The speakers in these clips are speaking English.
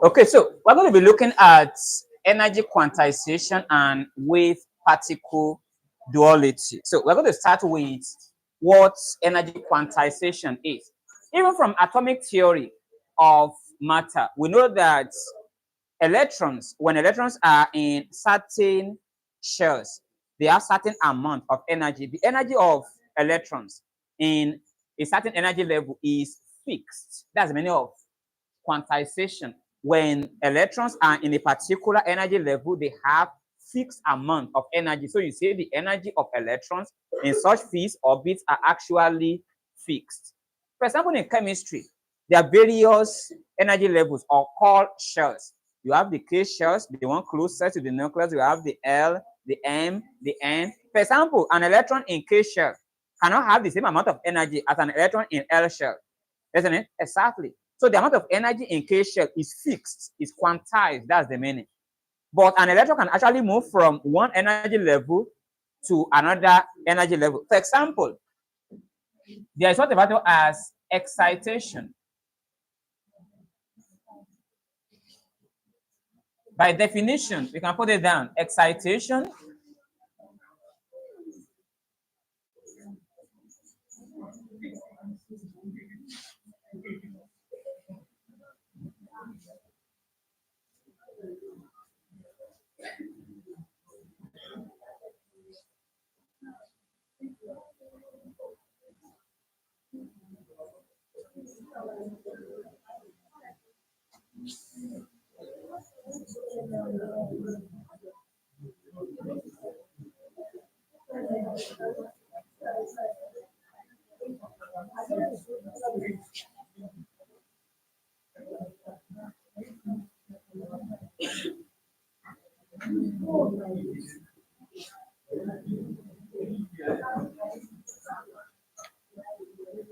Okay, so we're going to be looking at energy quantization and wave particle duality. So we're going to start with what energy quantization is. Even from atomic theory of matter, we know that electrons, when electrons are in certain shells, they have certain amount of energy. The energy of electrons in a certain energy level is fixed. That's the meaning of quantization. When electrons are in a particular energy level, they have fixed amount of energy. So you say the energy of electrons in such fixed orbits are actually fixed. For example, in chemistry, there are various energy levels or called shells. You have the K shells, the one closest to the nucleus. You have the L, the M, the N. For example, an electron in K shell cannot have the same amount of energy as an electron in L shell, isn't it? Exactly. So the amount of energy in K shell is fixed, is quantized. That's the meaning. But an electron can actually move from one energy level to another energy level. For example, there is what referred to as excitation. By definition, we can put it down. Excitation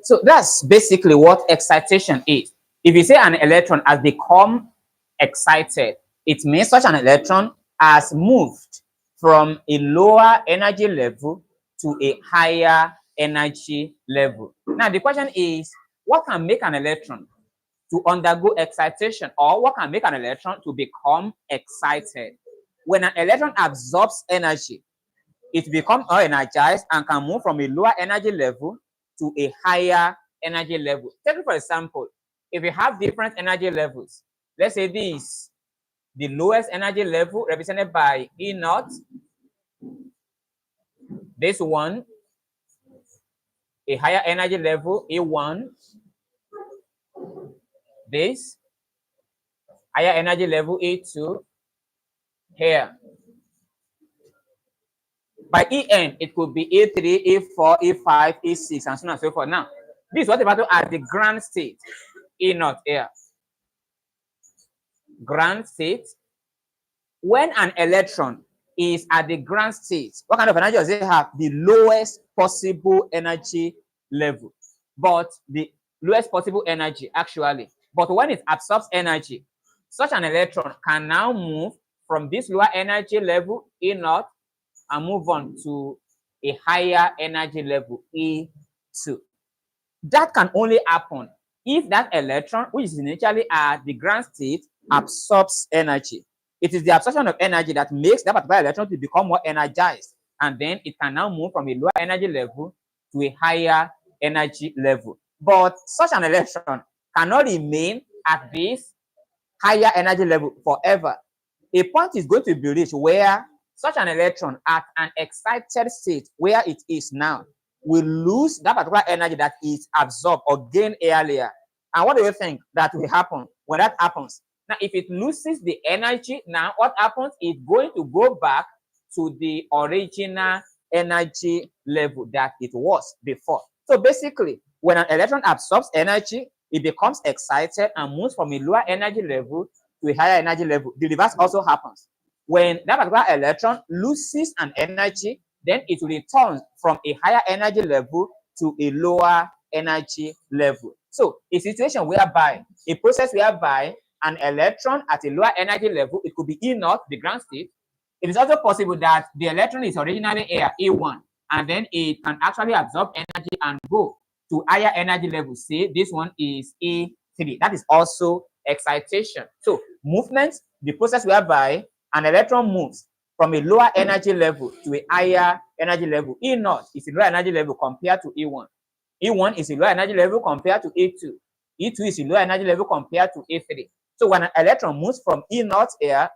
So that's basically what excitation is. If you say an electron has become excited, it means such an electron has moved from a lower energy level to a higher energy level. Now, the question is, what can make an electron to undergo excitation, or what can make an electron to become excited? When an electron absorbs energy, it becomes energized and can move from a lower energy level to a higher energy level. Take it for example, if you have different energy levels, let's say this, the lowest energy level represented by E naught, this one, a higher energy level, E1, this, higher energy level, E2, here. By En, it could be E3, E4, E5, E6, and so on and so forth. Now, this is what about as the ground state, E naught here. Ground state. When an electron is at the ground state, what kind of energy does it have? The lowest possible energy level. But the lowest possible energy, actually. But when it absorbs energy, such an electron can now move from this lower energy level, E naught, and move on to a higher energy level, E2. That can only happen if that electron, which is initially at the ground state, absorbs energy. It is the absorption of energy that makes that particular electron to become more energized, and then it can now move from a lower energy level to a higher energy level. But such an electron cannot remain at this higher energy level forever. A point is going to be reached where such an electron at an excited state where it is now will lose that particular energy that is absorbed or gained earlier. And what do you think that will happen when that happens? Now, if it loses the energy, now what happens is going to go back to the original energy level that it was before. So basically, when an electron absorbs energy, it becomes excited and moves from a lower energy level to a higher energy level. The reverse also happens. When that particular electron loses an energy, then it will return from a higher energy level to a lower energy level. So a situation whereby, a process whereby an electron at a lower energy level, it could be E naught, the ground state. It is also possible that the electron is originally here, E1, and then it can actually absorb energy and go to higher energy levels. Say this one is E3. That is also excitation. So movement, the process whereby an electron moves from a lower energy level to a higher energy level. E0 is a lower energy level compared to E1. E1 is a lower energy level compared to E2. E2 is a lower energy level compared to E3. So when an electron moves from E0 here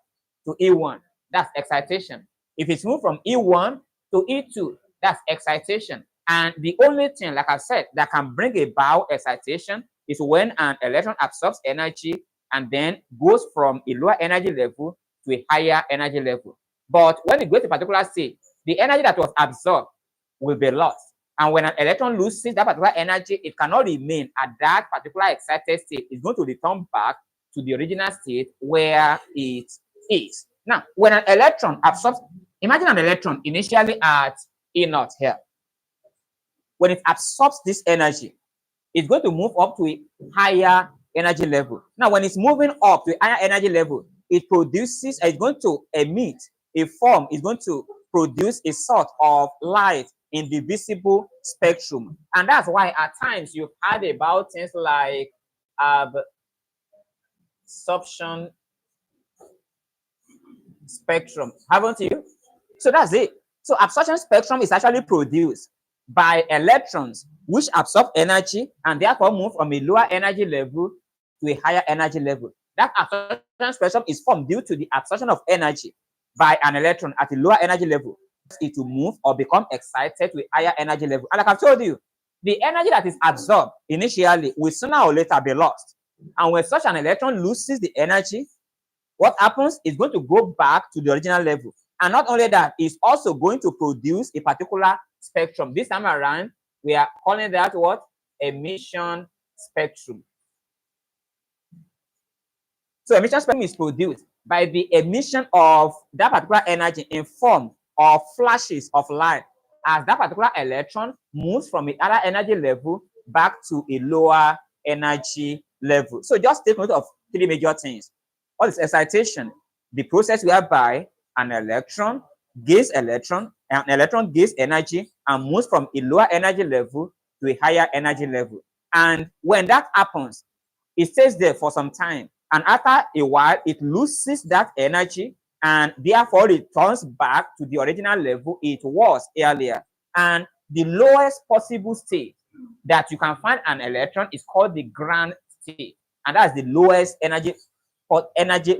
to E1, that's excitation. If it's moved from E1 to E2, that's excitation. And the only thing, like I said, that can bring about excitation is when an electron absorbs energy and then goes from a lower energy level to a higher energy level. But when it goes to a particular state, the energy that was absorbed will be lost. And when an electron loses that particular energy, it cannot remain at that particular excited state. It's going to return back to the original state where it is. Now, when an electron absorbs, imagine an electron initially at E0 here. When it absorbs this energy, it's going to move up to a higher energy level. Now, when it's moving up to a higher energy level, it produces, it's going to emit a form, it's going to produce a sort of light in the visible spectrum. And that's why at times you've heard about things like absorption spectrum, haven't you? So that's it. So absorption spectrum is actually produced by electrons which absorb energy and therefore move from a lower energy level to a higher energy level. That absorption spectrum is formed due to the absorption of energy by an electron at a lower energy level. It will move or become excited to a higher energy level. And like I've told you, the energy that is absorbed initially will sooner or later be lost. And when such an electron loses the energy, what happens is going to go back to the original level. And not only that, it's also going to produce a particular spectrum. This time around, we are calling that what? Emission spectrum. So emission spectrum is produced by the emission of that particular energy in form of flashes of light as that particular electron moves from a higher energy level back to a lower energy level. So just take note of three major things. What is excitation? The process whereby an electron gains energy and moves from a lower energy level to a higher energy level. And when that happens, it stays there for some time. And after a while, it loses that energy and therefore returns back to the original level it was earlier. And the lowest possible state that you can find an electron is called the ground state. And that's the lowest energy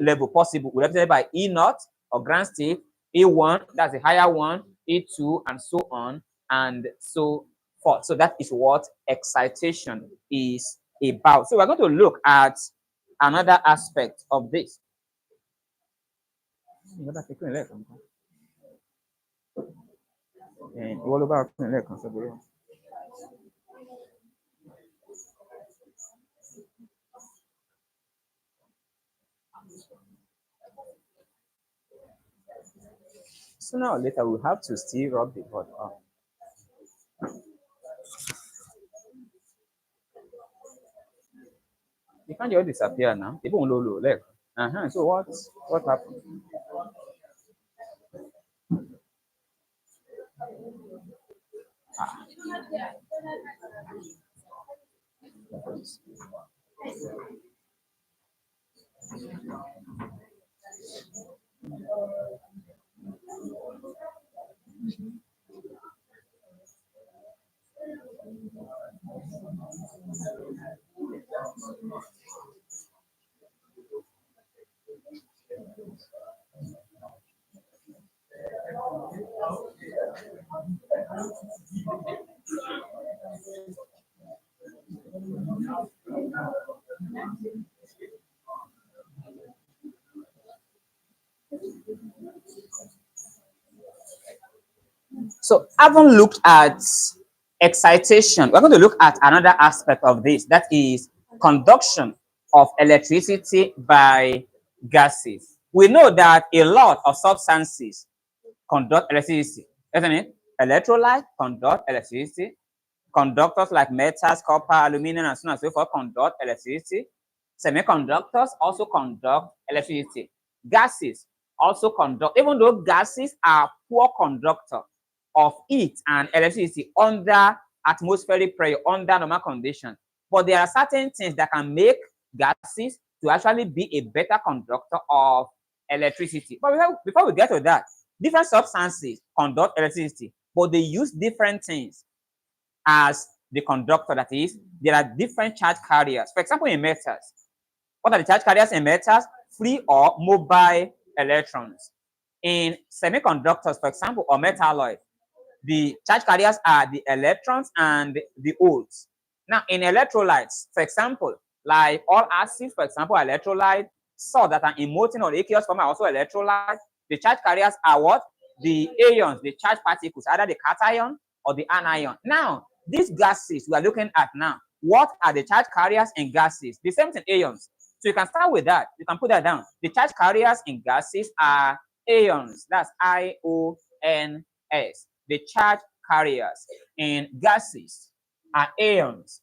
level possible, represented by E0 or ground state, E1, that's the higher one, E2, and so on and so forth. So that is what excitation is about. So we're going to look at another aspect of this. Sooner or later, we'll have to still rub the board up. You can't just disappear now. People will low leg. So what happened? So, having looked at excitation, we're going to look at another aspect of this, that is conduction of electricity by gases. We know that a lot of substances conduct electricity, isn't it? Electrolyte conduct electricity. Conductors like metals, copper, aluminum, and so on and so forth conduct electricity. Semiconductors also conduct electricity. Gases also conduct, even though gases are poor conductor of heat and electricity under atmospheric pressure, under normal conditions. But there are certain things that can make gases to actually be a better conductor of electricity. But before we get to that, different substances conduct electricity, but they use different things as the conductor. That is, there are different charge carriers. For example, in metals, what are the charge carriers in metals? Free or mobile electrons. In semiconductors, for example, or metalloid, the charge carriers are the electrons and the holes. Now, in electrolytes, for example, like all acids, for example, electrolyte, salts that are in molten or aqueous form are also electrolyte. The charge carriers are what? The ions, the charged particles, either the cation or the anion. Now, these gases we are looking at now, what are the charge carriers in gases? The same thing, ions. So you can start with that. You can put that down. The charge carriers in gases are ions. That's IONS. The charge carriers in gases are ions.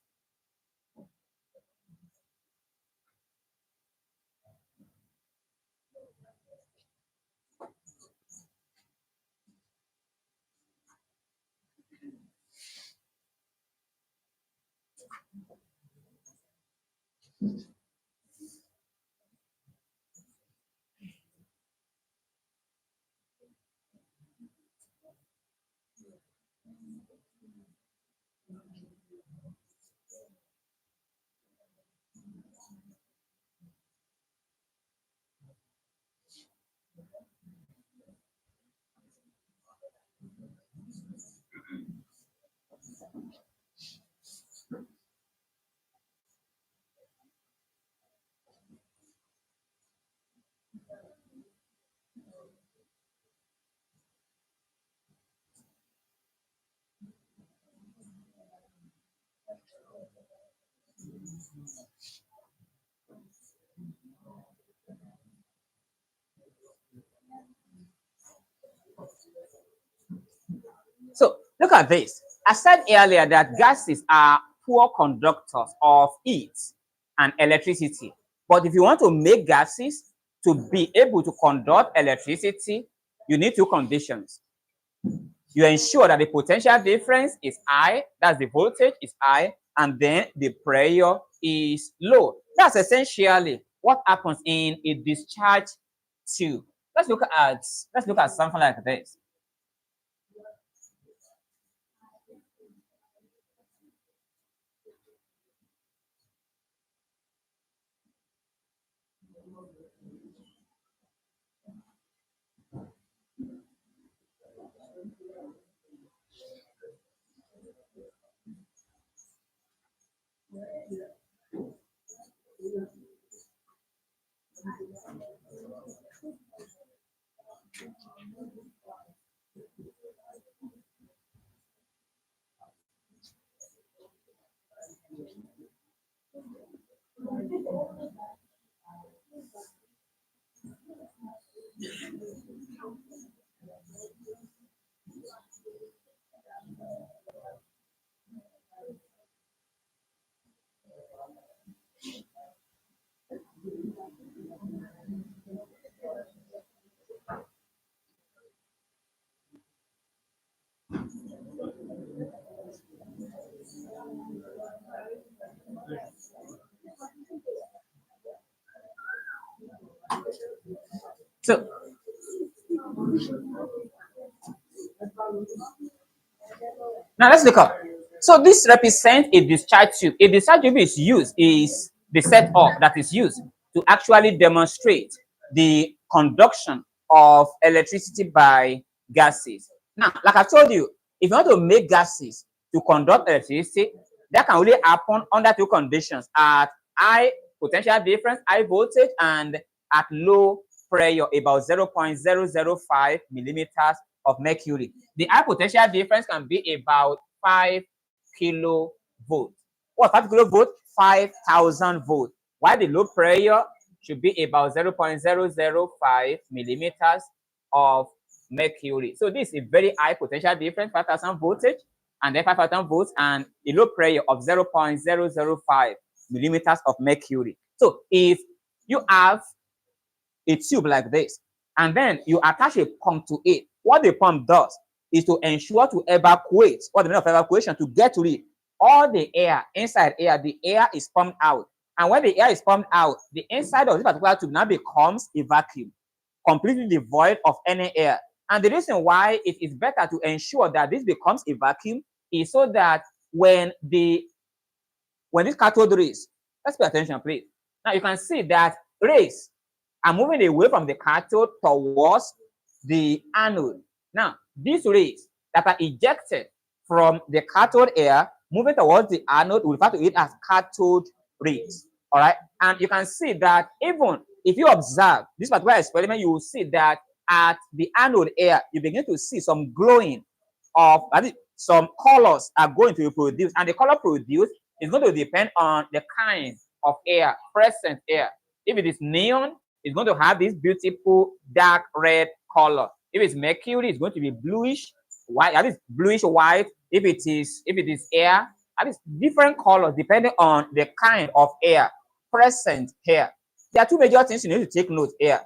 So look at this. I said earlier that gases are poor conductors of heat and electricity. But if you want to make gases to be able to conduct electricity, you need two conditions. You ensure that the potential difference is high, that's the voltage is high, and then the pressure is low. That's essentially what happens in a discharge tube. Let's look at something like this. So now let's look up. So this represents a discharge tube. A discharge tube is the setup that is used to actually demonstrate the conduction of electricity by gases. Now, like I told you, if you want to make gases to conduct electricity, that can only happen under two conditions: at high potential difference, high voltage, and at low pressure, about 0.005 millimeters of mercury. The high potential difference can be about 5 kilovolts. What 5 kilovolt? 5,000 volts. While the low pressure should be about 0.005 millimeters of mercury. So this is a very high potential difference, 5,000 voltage, and then 5,000 volts, and a low pressure of 0.005 millimeters of mercury. So if you have a tube like this, and then you attach a pump to it, what the pump does is to ensure to evacuate, what the meaning of evacuation, to get rid all the air inside air. The air is pumped out, And when the air is pumped out, the inside of this particular tube now becomes a vacuum, completely devoid of any air. And the reason why it is better to ensure that this becomes a vacuum is so that when this cathode rays, let's pay attention, please. Now you can see that rays are moving away from the cathode towards the anode. Now, these rays that are ejected from the cathode air moving towards the anode, we refer to it as cathode rays. All right. And you can see that even if you observe this particular experiment, you will see that at the anode air, you begin to see some glowing of some colors are going to be produced. And the color produced is going to depend on the kind of air, present air. If it is neon, it's going to have this beautiful dark red color. If it's mercury, it's going to be bluish white, at least bluish white. If it is air, at least different colors depending on the kind of air present here. There are two major things you need to take note here.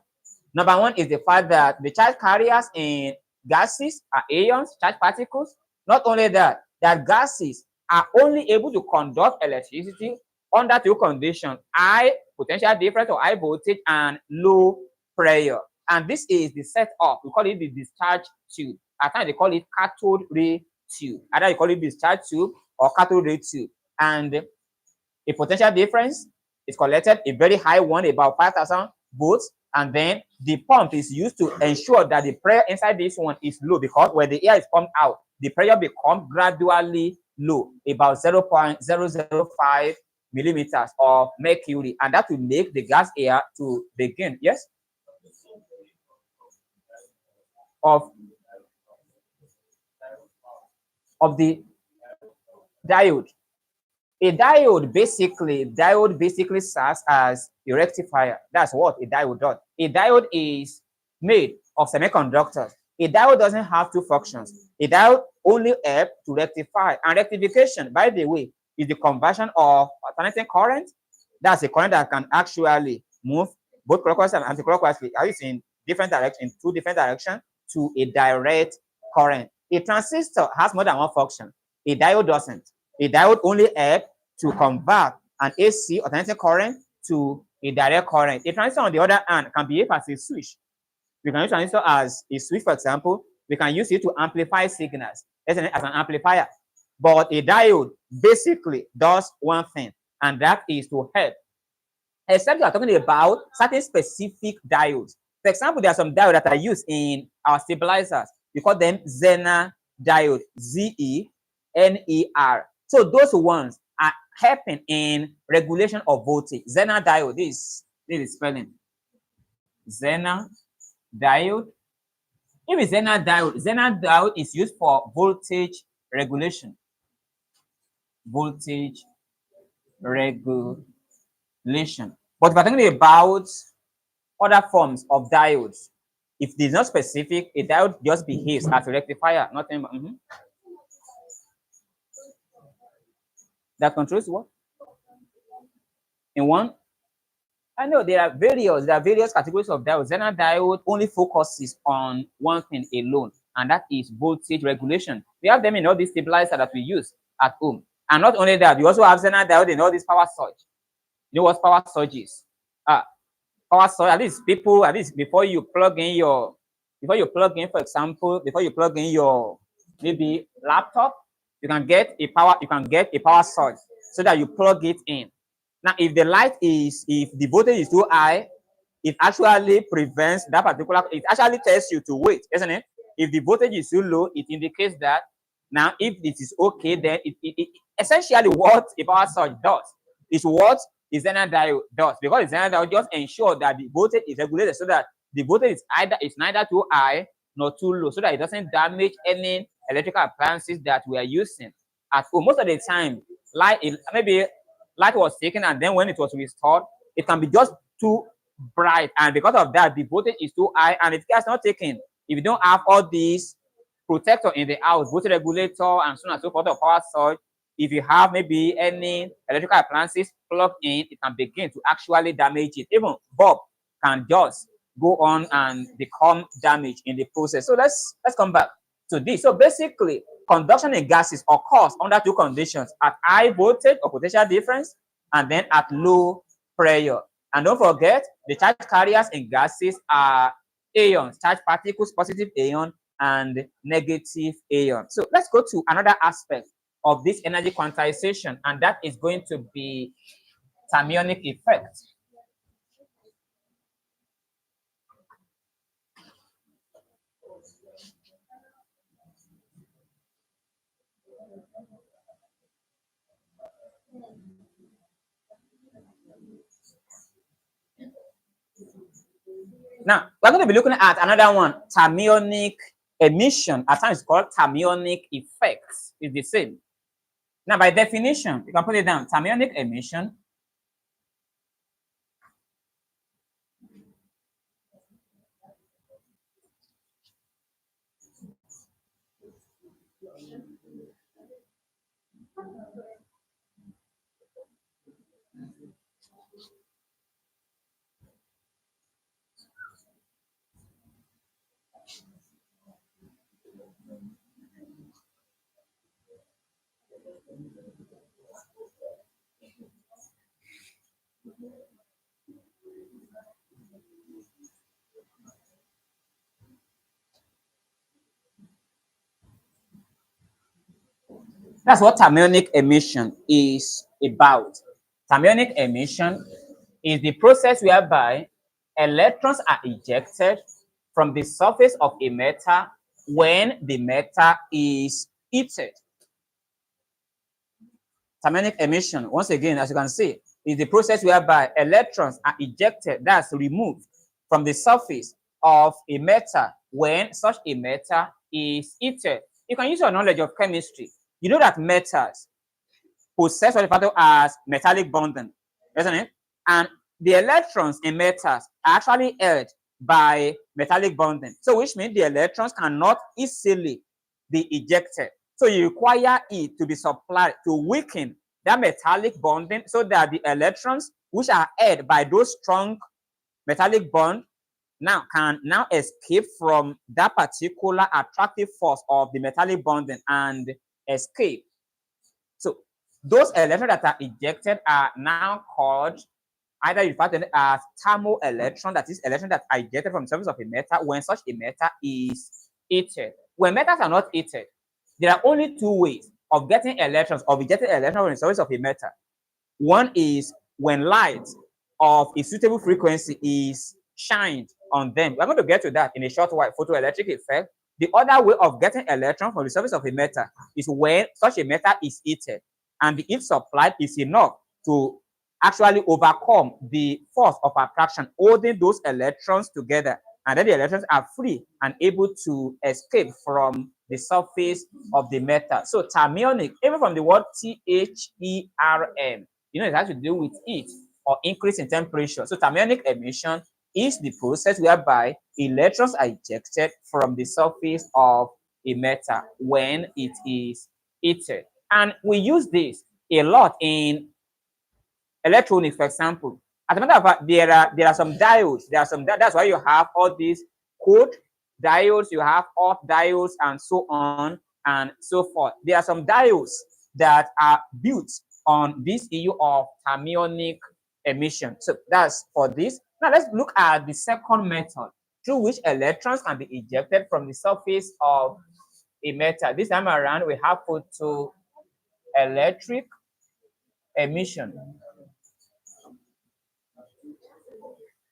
Number one is the fact that the charge carriers in gases are ions, charged particles. Not only that, that gases are only able to conduct electricity under two conditions: high potential difference or high voltage and low pressure. And this is the setup. We call it the discharge tube. At times they call it cathode ray tube. Either you call it discharge tube or cathode ray tube. And a potential difference is collected, a very high one, about 5,000 volts. And then the pump is used to ensure that the pressure inside this one is low, because when the air is pumped out, the pressure becomes gradually low, about 0.005 millimeters of mercury, and that will make the gas air to begin. Yes? Of the diode. A diode basically serves as a rectifier. That's what a diode does. A diode is made of semiconductors. A diode doesn't have two functions. A diode only helps to rectify. And rectification, by the way, is the conversion of alternating current. That's a current that can actually move both clockwise and anti-clockwise, in different directions, in two different directions, to a direct current. A transistor has more than one function. A diode doesn't. A diode only helps to convert an AC alternating current to a direct current. A transistor, on the other hand, can behave as a switch. We can use transistor as a switch, for example. We can use it to amplify signals as an amplifier. But a diode basically does one thing, and that is to help. Except we are talking about certain specific diodes. For example, there are some diodes that are used in our stabilizers. We call them Zener diode, Z-E-N-E-R. So those ones are helping in regulation of voltage. Zener diode, this is spelling. Zener diode. If it's Zener diode is used for voltage regulation. Voltage regulation. But if we're talking about other forms of diodes, if it's not specific, a diode just behaves as a rectifier, nothing. That controls what? In one? I know there are various categories of diodes. Zener diode only focuses on one thing alone, and that is voltage regulation. We have them in all these stabilizers that we use at home. And not only that, we also have Zener diode in all these power surge. You know what power surge is? Power surge, at least before you plug in, for example, before you plug in your maybe laptop, you can get a power surge so that you plug it in. Now, if the voltage is too high, it actually prevents that particular, it actually tells you to wait, isn't it? If the voltage is too low, it indicates that. Now, if it is okay, then it essentially what a power surge does is what the Zener diode does, because the Zener diode just ensure that the voltage is regulated so that the voltage is neither too high nor too low, so that it doesn't damage any electrical appliances that we are using at home. Most of the time, light was taken, and then when it was restored, it can be just too bright, and because of that, the voltage is too high. And if it is not taken, if you don't have all these protector in the house, voltage regulator, and so on and so forth, or power surge, if you have maybe any electrical appliances plugged in, it can begin to actually damage it. Even bulb can just go on and become damaged in the process. So let's come back to this. So basically, conduction in gases occurs under two conditions: at high voltage or potential difference, and then at low pressure. And don't forget, the charge carriers in gases are ions, charged particles, positive ion and negative ion. So let's go to another aspect of this energy quantization, and that is going to be thermionic effect. Now, we're going to be looking at another one, thermionic emission. At times it's called thermionic effect. It's the same. Now, by definition, you can put it down. Thermionic emission That's what thermionic emission is about. Thermionic emission is the process whereby electrons are ejected from the surface of a metal when the metal is heated. Thermionic emission, once again, as you can see, is the process whereby electrons are ejected, that's removed from the surface of a metal when such a metal is heated. You can use your knowledge of chemistry. You know that metals possess what referred to as metallic bonding, isn't it? And the electrons in metals are actually held by metallic bonding. So which means the electrons cannot easily be ejected. So you require it to be supplied to weaken that metallic bonding so that the electrons which are held by those strong metallic bond can now escape from that particular attractive force of the metallic bonding and escape. So those electrons that are ejected are now called either referred to as thermoelectron, that is electrons that are ejected from the surface of a metal when such a metal is heated. When metals are not heated, there are only two ways of getting electrons, of ejecting electrons from the surface of a metal. One is when light of a suitable frequency is shined on them. We're going to get to that in a short while, photoelectric effect. The other way of getting electrons from the surface of a metal is when such a metal is heated and the heat supplied is enough to actually overcome the force of attraction holding those electrons together, and then the electrons are free and able to escape from the surface of the metal. So thermionic, even from the word THERM, you know, it has to do with heat or increase in temperature. So thermionic emission is the process whereby electrons are ejected from the surface of a metal when it is heated. And we use this a lot in electronics, for example. As a matter of fact, there are some diodes. That's why you have all these code diodes, you have off diodes, and so on and so forth. There are some diodes that are built on this issue of thermionic emission. So that's for this. Now let's look at the second method through which electrons can be ejected from the surface of a metal. This time around, we have photoelectric emission.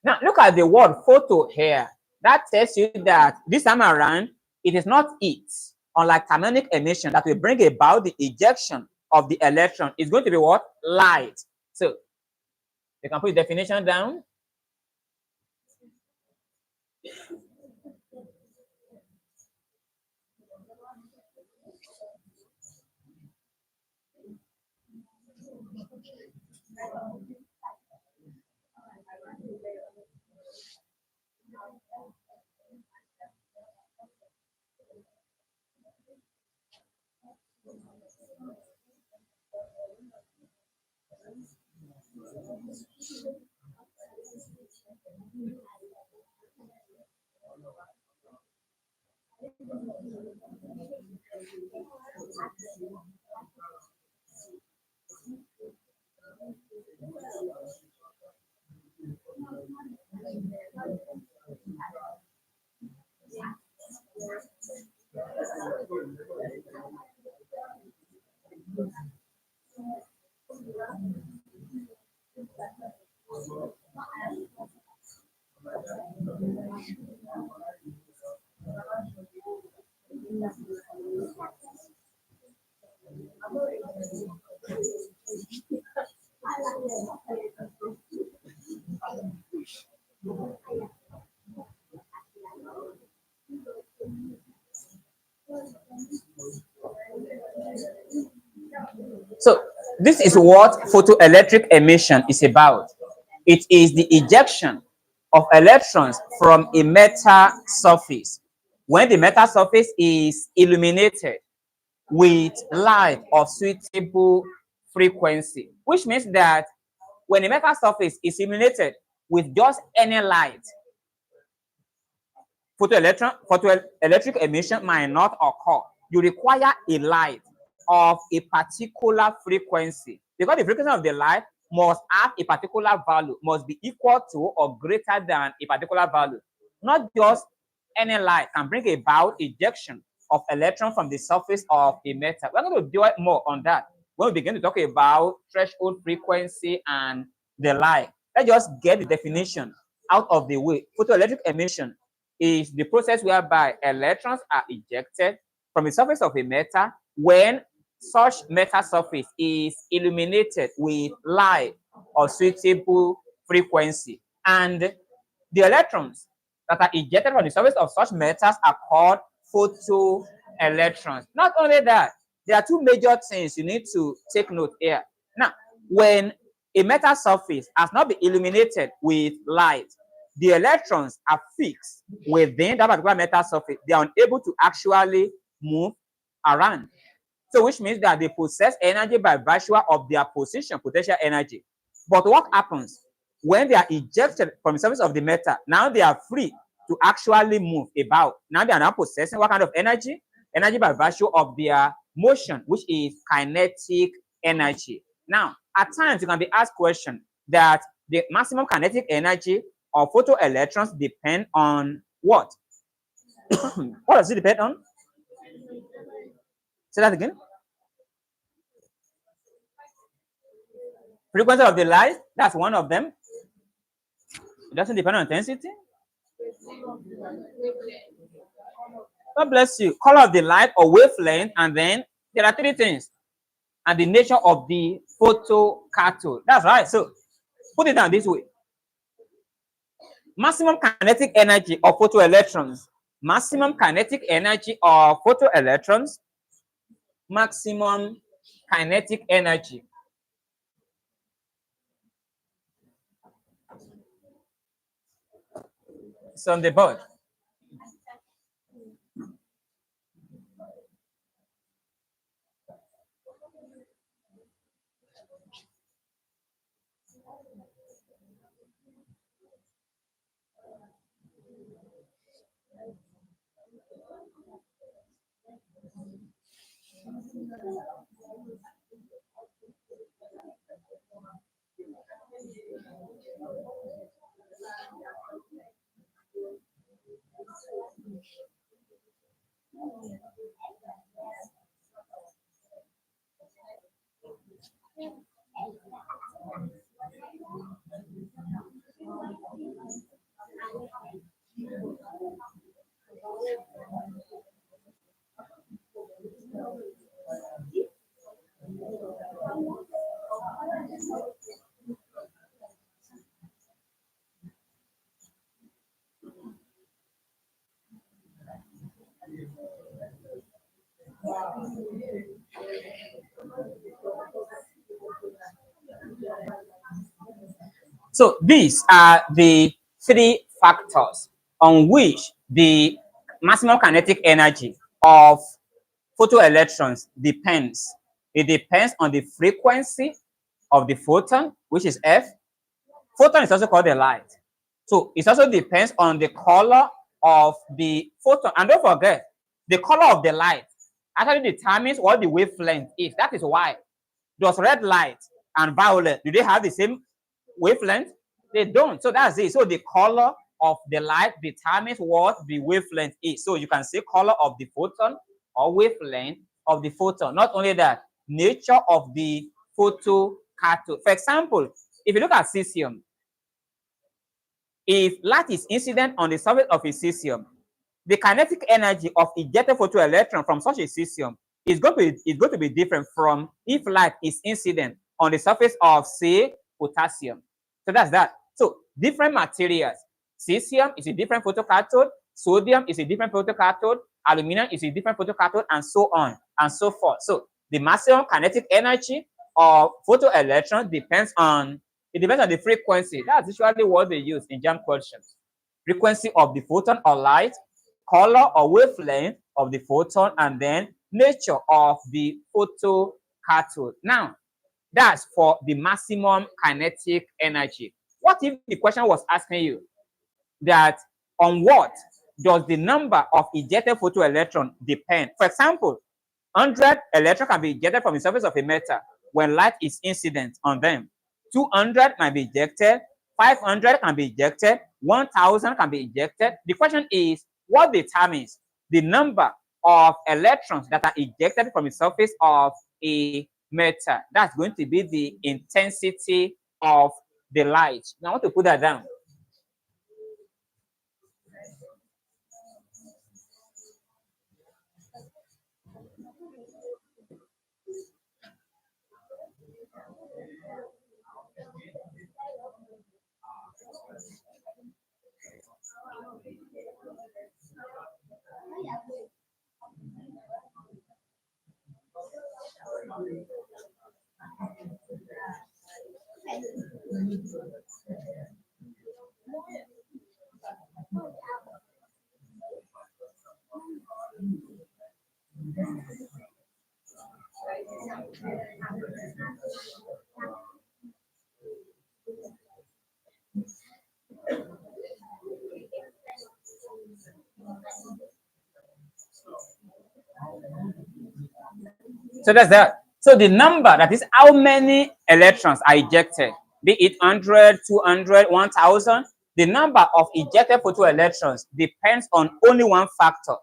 Now, look at the word photo here. That tells you that this time around, it is not heat, unlike thermionic emission, that will bring about the ejection of the electron. It's going to be what? Light. So, you can put the definition down. So this is what photoelectric emission is about. It is the ejection of electrons from a metal surface. When the metal surface is illuminated with light of suitable frequency, which means that when a metal surface is illuminated with just any light, photoelectric emission might not occur. You require a light of a particular frequency, because the frequency of the light must have a particular value, must be equal to or greater than a particular value. Not just any light can bring about ejection of electron from the surface of a metal. We're going to do more on that when we begin to talk about threshold frequency and the like. Let's just get the definition out of the way. Photoelectric emission is the process whereby electrons are ejected from the surface of a metal when such metal surface is illuminated with light of suitable frequency. And the electrons that are ejected from the surface of such metals are called photoelectrons. Not only that, there are two major things you need to take note here. Now, when a metal surface has not been illuminated with light, the electrons are fixed within that particular metal surface. They are unable to actually move around. So which means that they possess energy by virtue of their position, potential energy. But what happens when they are ejected from the surface of the metal? Now they are free to actually move about. Now they are now possessing what kind of energy? Energy by virtue of their motion, which is kinetic energy. Now, at times you can be asked question that the maximum kinetic energy of photoelectrons depend on what? What does it depend on? Say that again. Frequency of the light, that's one of them. It doesn't depend on intensity. God bless you. Color of the light or wavelength, and then there are three things. And the nature of the photocathode. That's right. So put it down this way. Maximum kinetic energy of photoelectrons. Maximum kinetic energy of photoelectrons. Maximum kinetic energy. It's on the board. So these are the three factors on which the maximum kinetic energy of photoelectrons depends. It depends on the frequency of the photon, which is F. Photon is also called the light. So it also depends on the color of the photon. And don't forget, the color of the light actually determines what the wavelength is. That is why. Does red light and violet, do they have the same wavelength? They don't. So that's it. So the color of the light determines what the wavelength is. So you can say color of the photon or wavelength of the photon. Not only that, nature of the photocathode. For example, if you look at cesium, If light is incident on the surface of a cesium, the kinetic energy of ejected photoelectron from such a cesium is going to be different from if light is incident on the surface of, say, potassium. So that's that. So different materials. Cesium is a different photocathode, sodium is a different photocathode, aluminum is a different photocathode, and so on and so forth. So the maximum kinetic energy of photoelectron depends on the frequency. That's usually what they use in jam questions. Frequency of the photon or light, color or wavelength of the photon, and then nature of the photocathode. Now, that's for the maximum kinetic energy. What if the question was asking you that on what does the number of ejected photoelectron depend? For example, 100 electrons can be ejected from the surface of a metal when light is incident on them. 200 might be ejected, 500 can be ejected, 1000 can be ejected. The question is, what determines the number of electrons that are ejected from the surface of a metal? That's going to be the intensity of the light. Now I want to put that down. So that's that. So the number, that is how many electrons are ejected, be it 100, 200, 1000, the number of ejected photoelectrons depends on only one factor,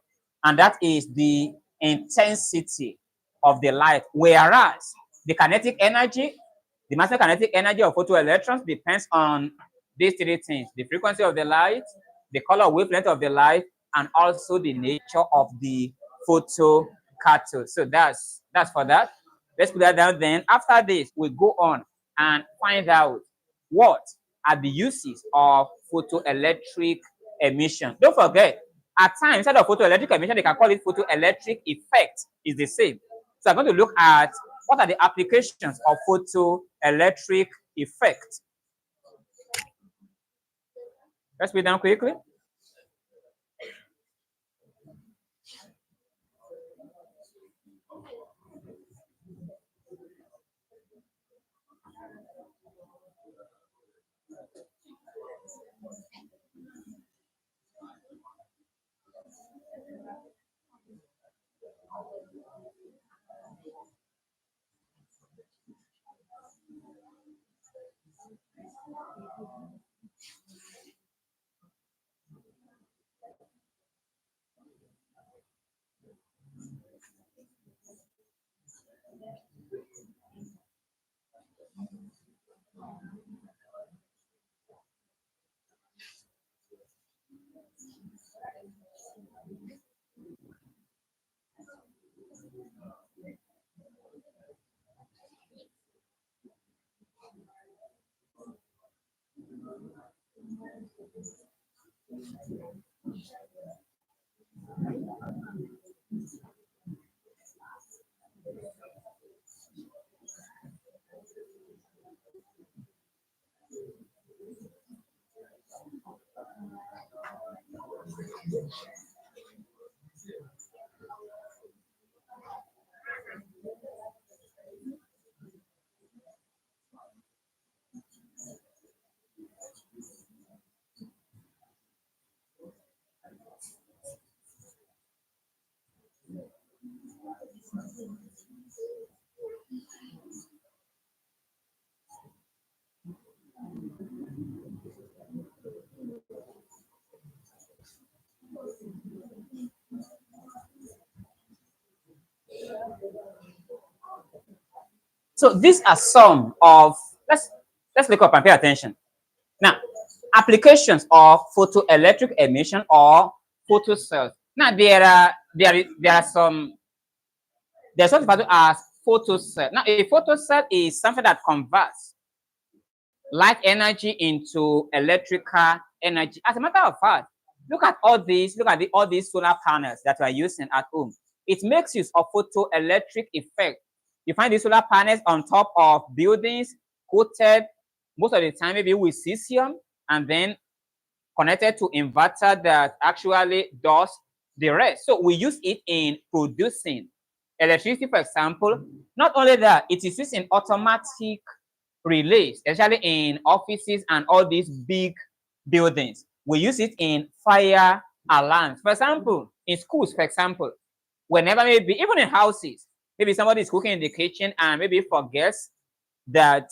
and that is the intensity of the light. Whereas the kinetic energy, the maximum kinetic energy of photoelectrons depends on these three things: the frequency of the light, the color wavelength of the light, and also the nature of the photocathode. So that's for that. Let's put that down. Then after this, we go on and find out what are the uses of photoelectric emission. Don't forget, at times, instead of photoelectric emission, they can call it photoelectric effect. Is the same. So I'm going to look at what are the applications of photoelectric effect. Let's put it down quickly. So these are some of, let's look up and pay attention. Now, applications of photoelectric emission or photocells. Now there's what referred to as photocell. Now a photocell is something that converts light energy into electrical energy. As a matter of fact, look at all these solar panels that we are using at home. It makes use of photoelectric effect. You find these solar panels on top of buildings coated most of the time maybe with cesium and then connected to inverter that actually does the rest. So we use it in producing electricity, for example. Not only that, it is used in automatic relays, especially in offices and all these big buildings. We use it in fire alarms. For example, in schools, for example, whenever maybe even in houses, maybe somebody is cooking in the kitchen and maybe forgets that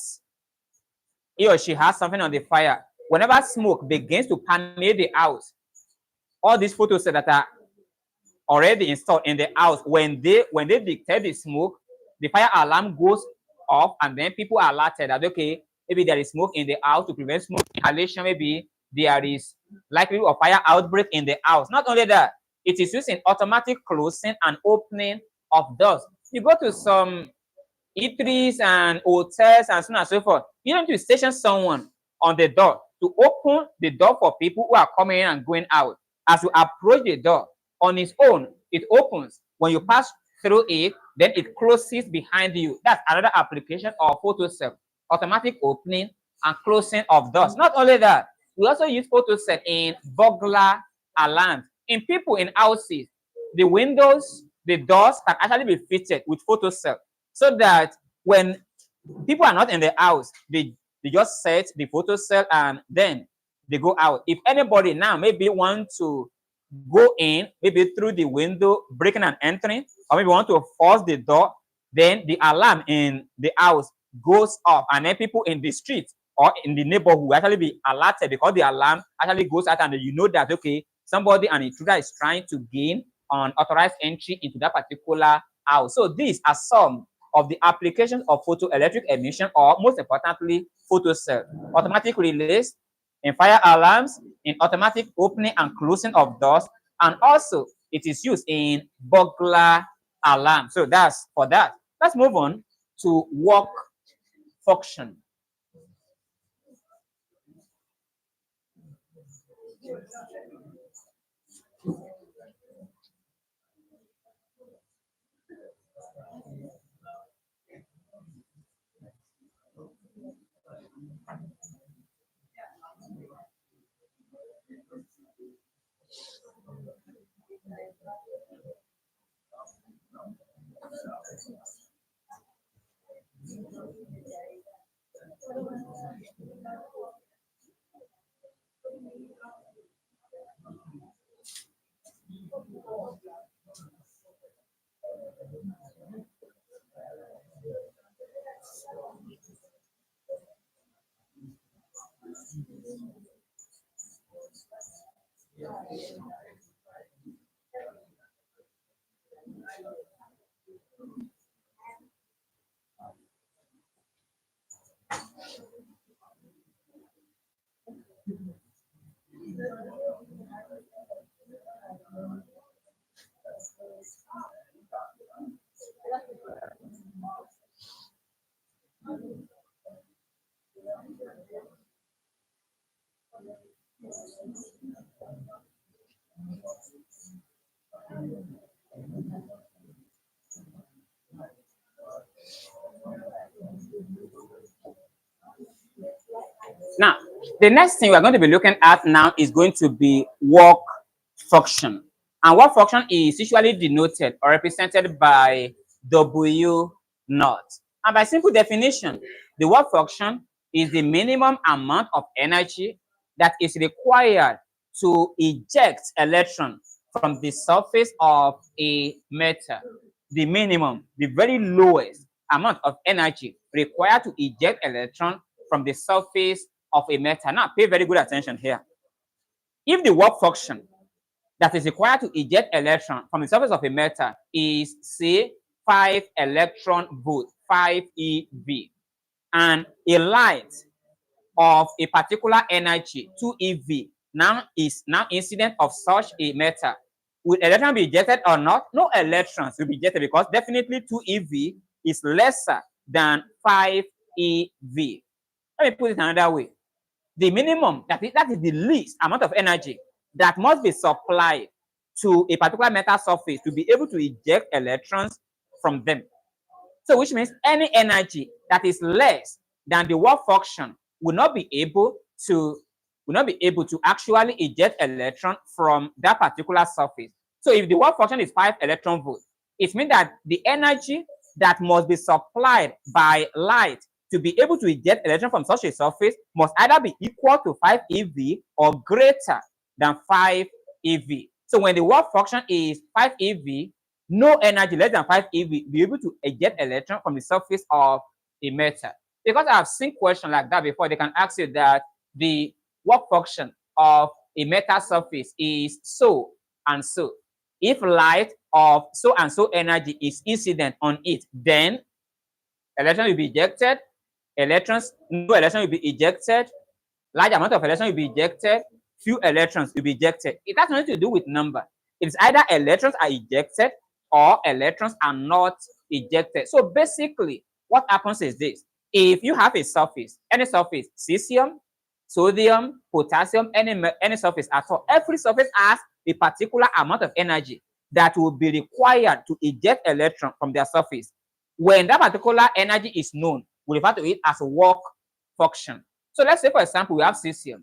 he or she has something on the fire. Whenever smoke begins to permeate the house, all these photos that are already installed in the house, when they detect the smoke, the fire alarm goes off, and then people are alerted that okay, maybe there is smoke in the house. To prevent smoke inhalation, maybe there is likely a fire outbreak in the house. Not only that, it is used in automatic closing and opening of doors. You go to some eateries and hotels and so on and so forth. You don't need to station someone on the door to open the door for people who are coming in and going out. As you approach the door, on its own, it opens. When you pass through it, then it closes behind you. That's another application of photocell, automatic opening and closing of doors. Not only that, we also use photocell in burglar alarms. In people in houses, the windows, the doors can actually be fitted with photocell so that when people are not in the house, they just set the photocell and then they go out. If anybody now maybe want to go in, maybe through the window, breaking and entering, or maybe want to force the door, then the alarm in the house goes off, and then people in the street or in the neighborhood will actually be alerted because the alarm actually goes out, and you know that okay, somebody, an intruder, is trying to gain unauthorized entry into that particular house. So these are some of the applications of photoelectric emission, or most importantly, photocell. Automatic relays in fire alarms, in automatic opening and closing of doors, and also it is used in burglar alarm. So that's for that. Let's move on to work function. Now, the next thing we're going to be looking at now is going to be work function. And work function is usually denoted or represented by W naught. And by simple definition, the work function is the minimum amount of energy that is required to eject electron from the surface of a metal. The minimum, the very lowest amount of energy required to eject electron from the surface of a metal. Now, pay very good attention here. If the work function that is required to eject electron from the surface of a metal is, say, 5 electron volt, 5 eV, and a light of a particular energy, 2 eV, now is now incident of such a matter, will electron be ejected or not? No electrons will be ejected because definitely 2 eV is lesser than 5 eV. Let me put it another way. The minimum, that is the least amount of energy that must be supplied to a particular metal surface to be able to eject electrons from them. So which means any energy that is less than the work function will not be able to actually eject electron from that particular surface. So if the work function is 5 electron volts, it means that the energy that must be supplied by light to be able to eject electron from such a surface must either be equal to 5 eV or greater than 5 eV. So when the work function is 5 eV, no energy less than 5 eV be able to eject electron from the surface of a metal. Because I've seen questions like that before, they can ask you that the work function of a metal surface is so and so. If light of so and so energy is incident on it, then electron will be ejected, no electron will be ejected, large amount of electrons will be ejected, few electrons will be ejected. It has nothing to do with number. It's either electrons are ejected or electrons are not ejected. So basically, what happens is this. If you have a surface, any surface, cesium, sodium, potassium, any surface at all, every surface has a particular amount of energy that will be required to eject electron from their surface. When that particular energy is known, we refer to it as work function. So let's say, for example, we have cesium.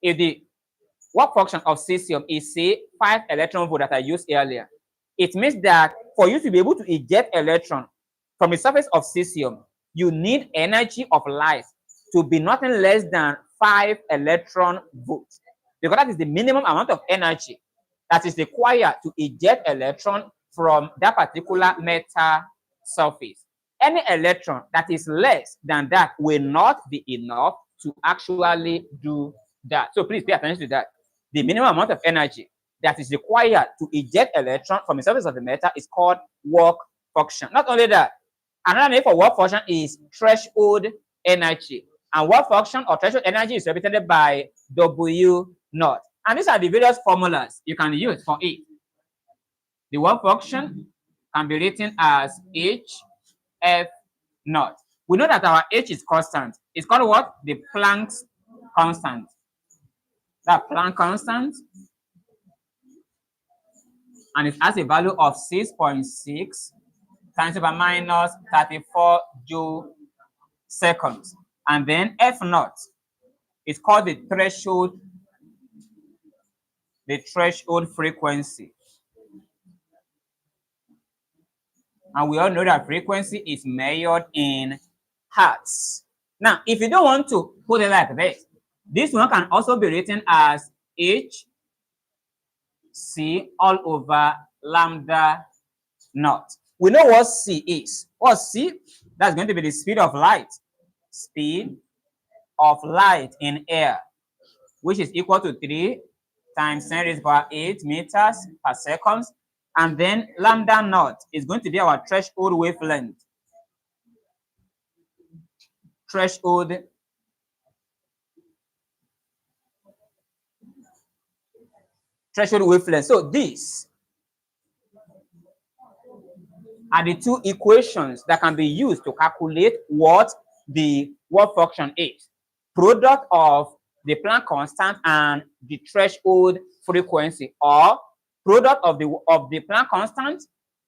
If the work function of cesium is, say, 5 electron volt that I used earlier, it means that for you to be able to eject electron from the surface of cesium, you need energy of light to be nothing less than 5 electron volts, because that is the minimum amount of energy that is required to eject electron from that particular metal surface. Any electron that is less than that will not be enough to actually do that. So please pay attention to that. The minimum amount of energy that is required to eject electron from the surface of the metal is called work function. Not only that, another name for work function is threshold energy. And work function or threshold energy is represented by W naught. And these are the various formulas you can use for it. The work function can be written as Hf naught. We know that our H is constant. It's called what? The Planck's constant. That Planck constant. And it has a value of 6.6 times over minus 34 joule seconds. And then F naught is called the threshold frequency. And we all know that frequency is measured in hertz. Now, if you don't want to put it like this one can also be written as H C all over lambda naught. We know what C is. What's C? That's going to be the speed of light. Speed of light in air, which is equal to 3 times 10 raised by 8 meters per second. And then lambda naught is going to be our threshold wavelength. Threshold wavelength. So these are the two equations that can be used to calculate what the work function is. Product of the Planck constant and the threshold frequency, or product of the Planck constant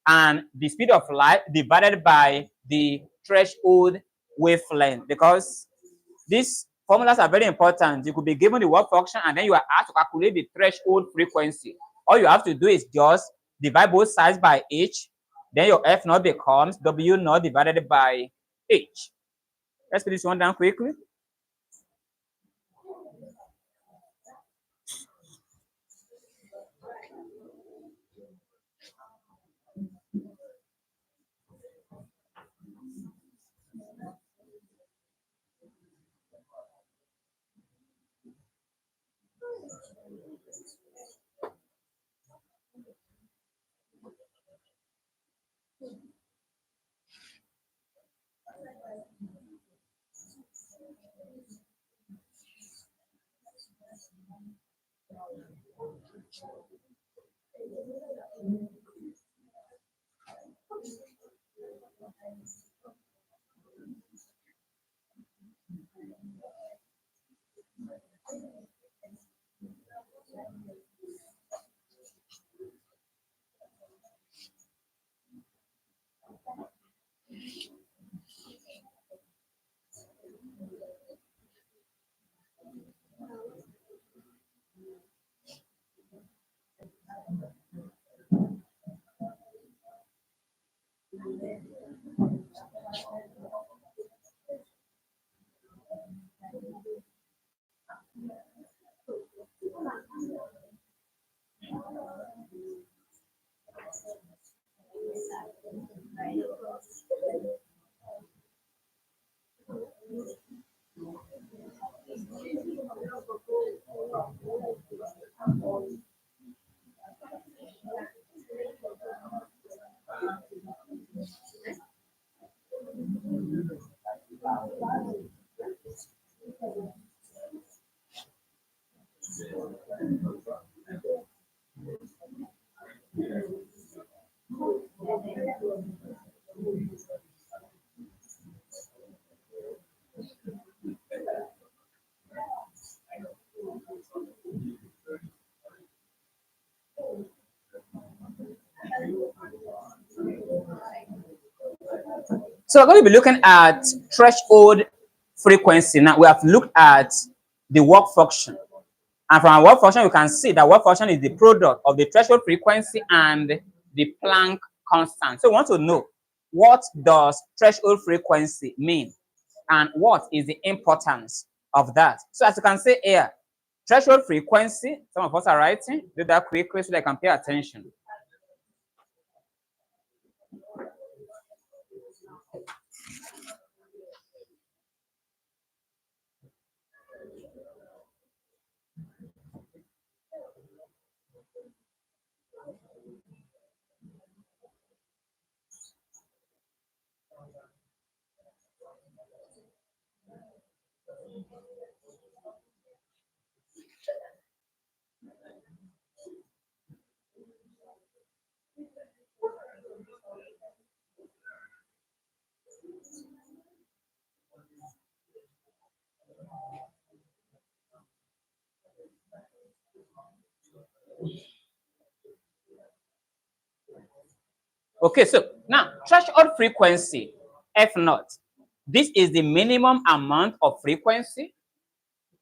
and the speed of light divided by the threshold wavelength. Because these formulas are very important. You could be given the work function and then you are asked to calculate the threshold frequency. All you have to do is just divide both sides by H. Then your F naught becomes W naught divided by H. Let's put this one down quickly. So we're going to be looking at threshold frequency. Now we have looked at the work function. And from our work function, we can see that work function is the product of the threshold frequency and the Planck constant. So we want to know, what does threshold frequency mean? And what is the importance of that? So as you can see here, threshold frequency, some of us are writing, do that quickly so they can pay attention. Okay, so now threshold frequency, F naught. This is the minimum amount of frequency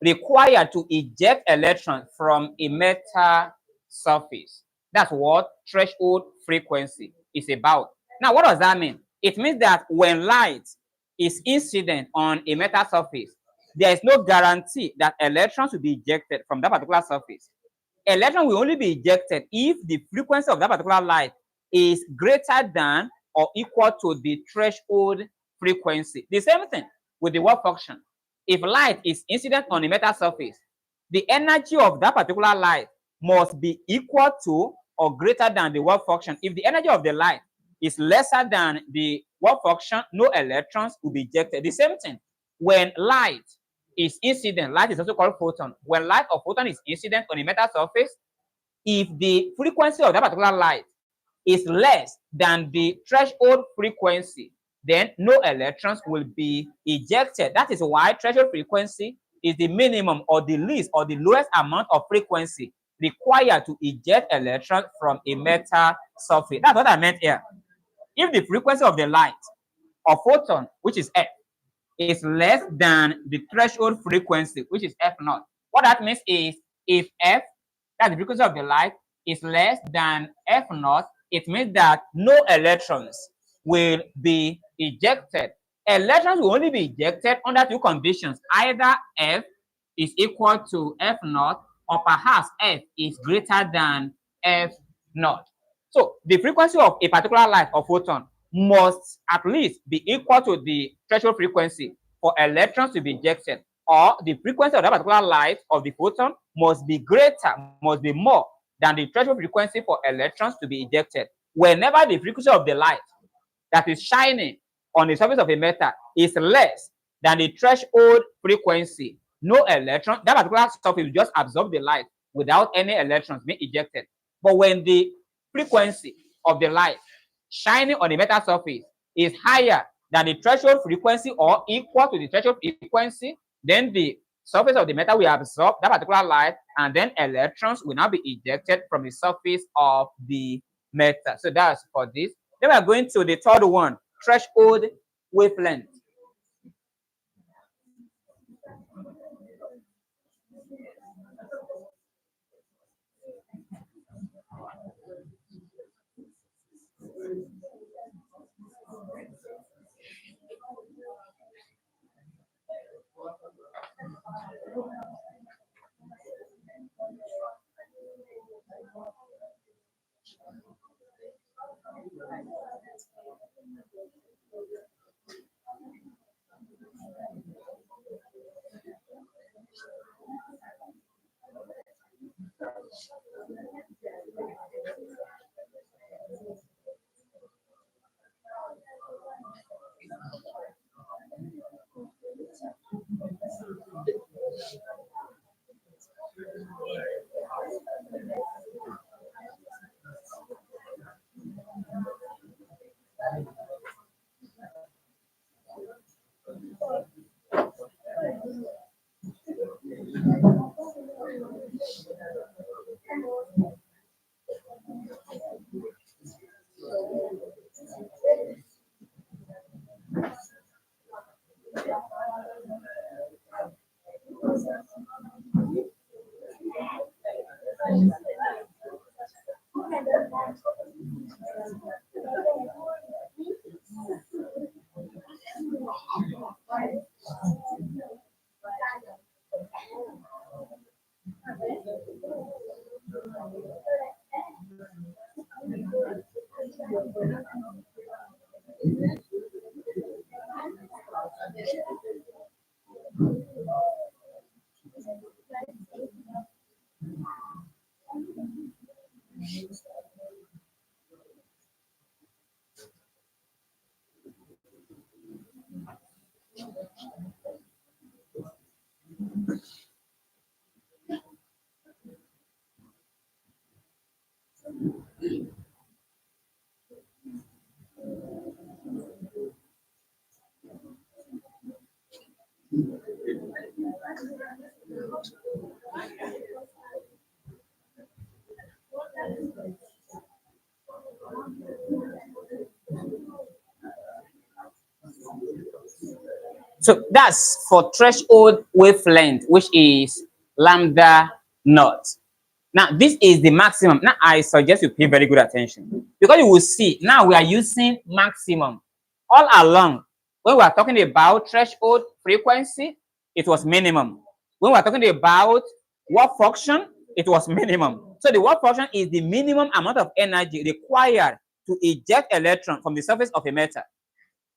required to eject electrons from a metal surface. That's what threshold frequency is about. Now, what does that mean? It means that when light is incident on a metal surface, there is no guarantee that electrons will be ejected from that particular surface. Electron will only be ejected if the frequency of that particular light is greater than or equal to the threshold frequency. The same thing with the work function. If light is incident on a metal surface, the energy of that particular light must be equal to or greater than the work function. If the energy of the light is lesser than the work function, no electrons will be ejected. The same thing when light is incident, light is also called photon. When light or photon is incident on a metal surface, if the frequency of that particular light is less than the threshold frequency, then no electrons will be ejected. That is why threshold frequency is the minimum or the least or the lowest amount of frequency required to eject electrons from a metal surface. That's what I meant here. If the frequency of the light or photon, which is F, is less than the threshold frequency, which is F naught, what that means is if F, that's the frequency of the light, is less than F naught, it means that no electrons will be ejected. Electrons will only be ejected under two conditions. Either F is equal to F naught, or perhaps F is greater than F naught. So the frequency of a particular light or photon must at least be equal to the threshold frequency for electrons to be ejected, or the frequency of that particular light of the photon must be greater, must be more than the threshold frequency for electrons to be ejected. Whenever the frequency of the light that is shining on the surface of a metal is less than the threshold frequency, no electron, that particular surface will just absorb the light without any electrons being ejected. But when the frequency of the light shining on the metal surface is higher than the threshold frequency or equal to the threshold frequency, then the surface of the metal will absorb that particular light, and then electrons will now be ejected from the surface of the metal. So that's for this. Then we are going to the third one, threshold wavelength. So that's for threshold wavelength, which is lambda naught. Now, this is the maximum. Now, I suggest you pay very good attention, because you will see now we are using maximum. All along, when we are talking about threshold frequency, it was minimum. When we are talking about work function, it was minimum. So the work function is the minimum amount of energy required to eject electron from the surface of a metal.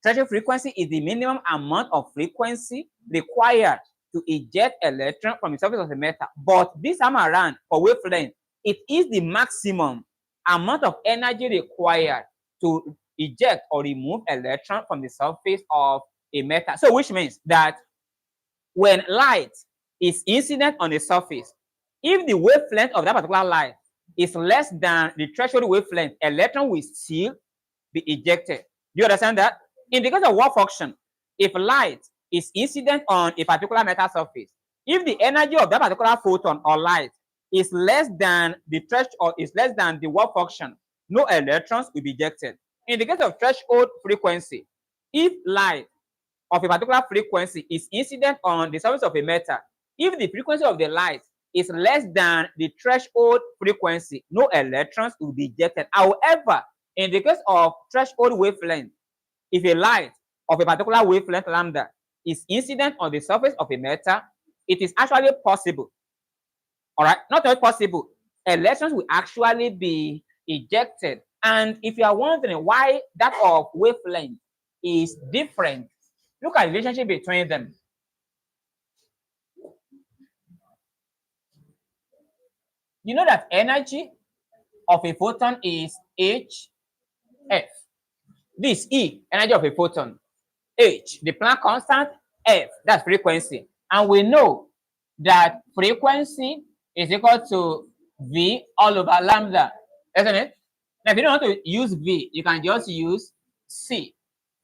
Threshold frequency is the minimum amount of frequency required to eject electron from the surface of the metal. But this time around, for wavelength, it is the maximum amount of energy required to eject or remove electron from the surface of a metal. So which means that when light is incident on the surface, if the wavelength of that particular light is less than the threshold wavelength, electron will still be ejected. Do you understand that? In the case of work function, if light is incident on a particular metal surface, if the energy of that particular photon or light is less than the threshold or is less than the work function, no electrons will be ejected. In the case of threshold frequency, if light of a particular frequency is incident on the surface of a metal, if the frequency of the light is less than the threshold frequency, no electrons will be ejected. However, in the case of threshold wavelength, if a light of a particular wavelength lambda is incident on the surface of a metal, it is actually possible. All right, not only possible, electrons will actually be ejected. And if you are wondering why that of wavelength is different, look at the relationship between them. You know that energy of a photon is hf. This E, energy of a photon. H, the Planck constant. F, that's frequency. And we know that frequency is equal to V all over lambda, isn't it? Now, if you don't want to use V, you can just use C.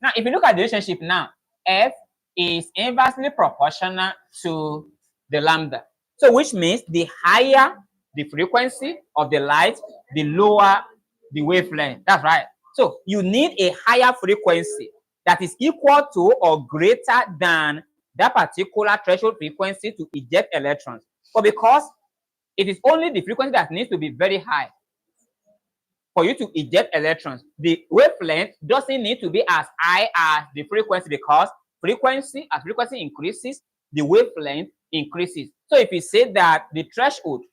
Now, if you look at the relationship now, F is inversely proportional to the lambda. So, which means the higher the frequency of the light, the lower the wavelength. That's right. So, you need a higher frequency that is equal to or greater than that particular threshold frequency to eject electrons. But because it is only the frequency that needs to be very high for you to eject electrons, the wavelength doesn't need to be as high as the frequency, because as frequency increases, the wavelength increases. So if you say that the threshold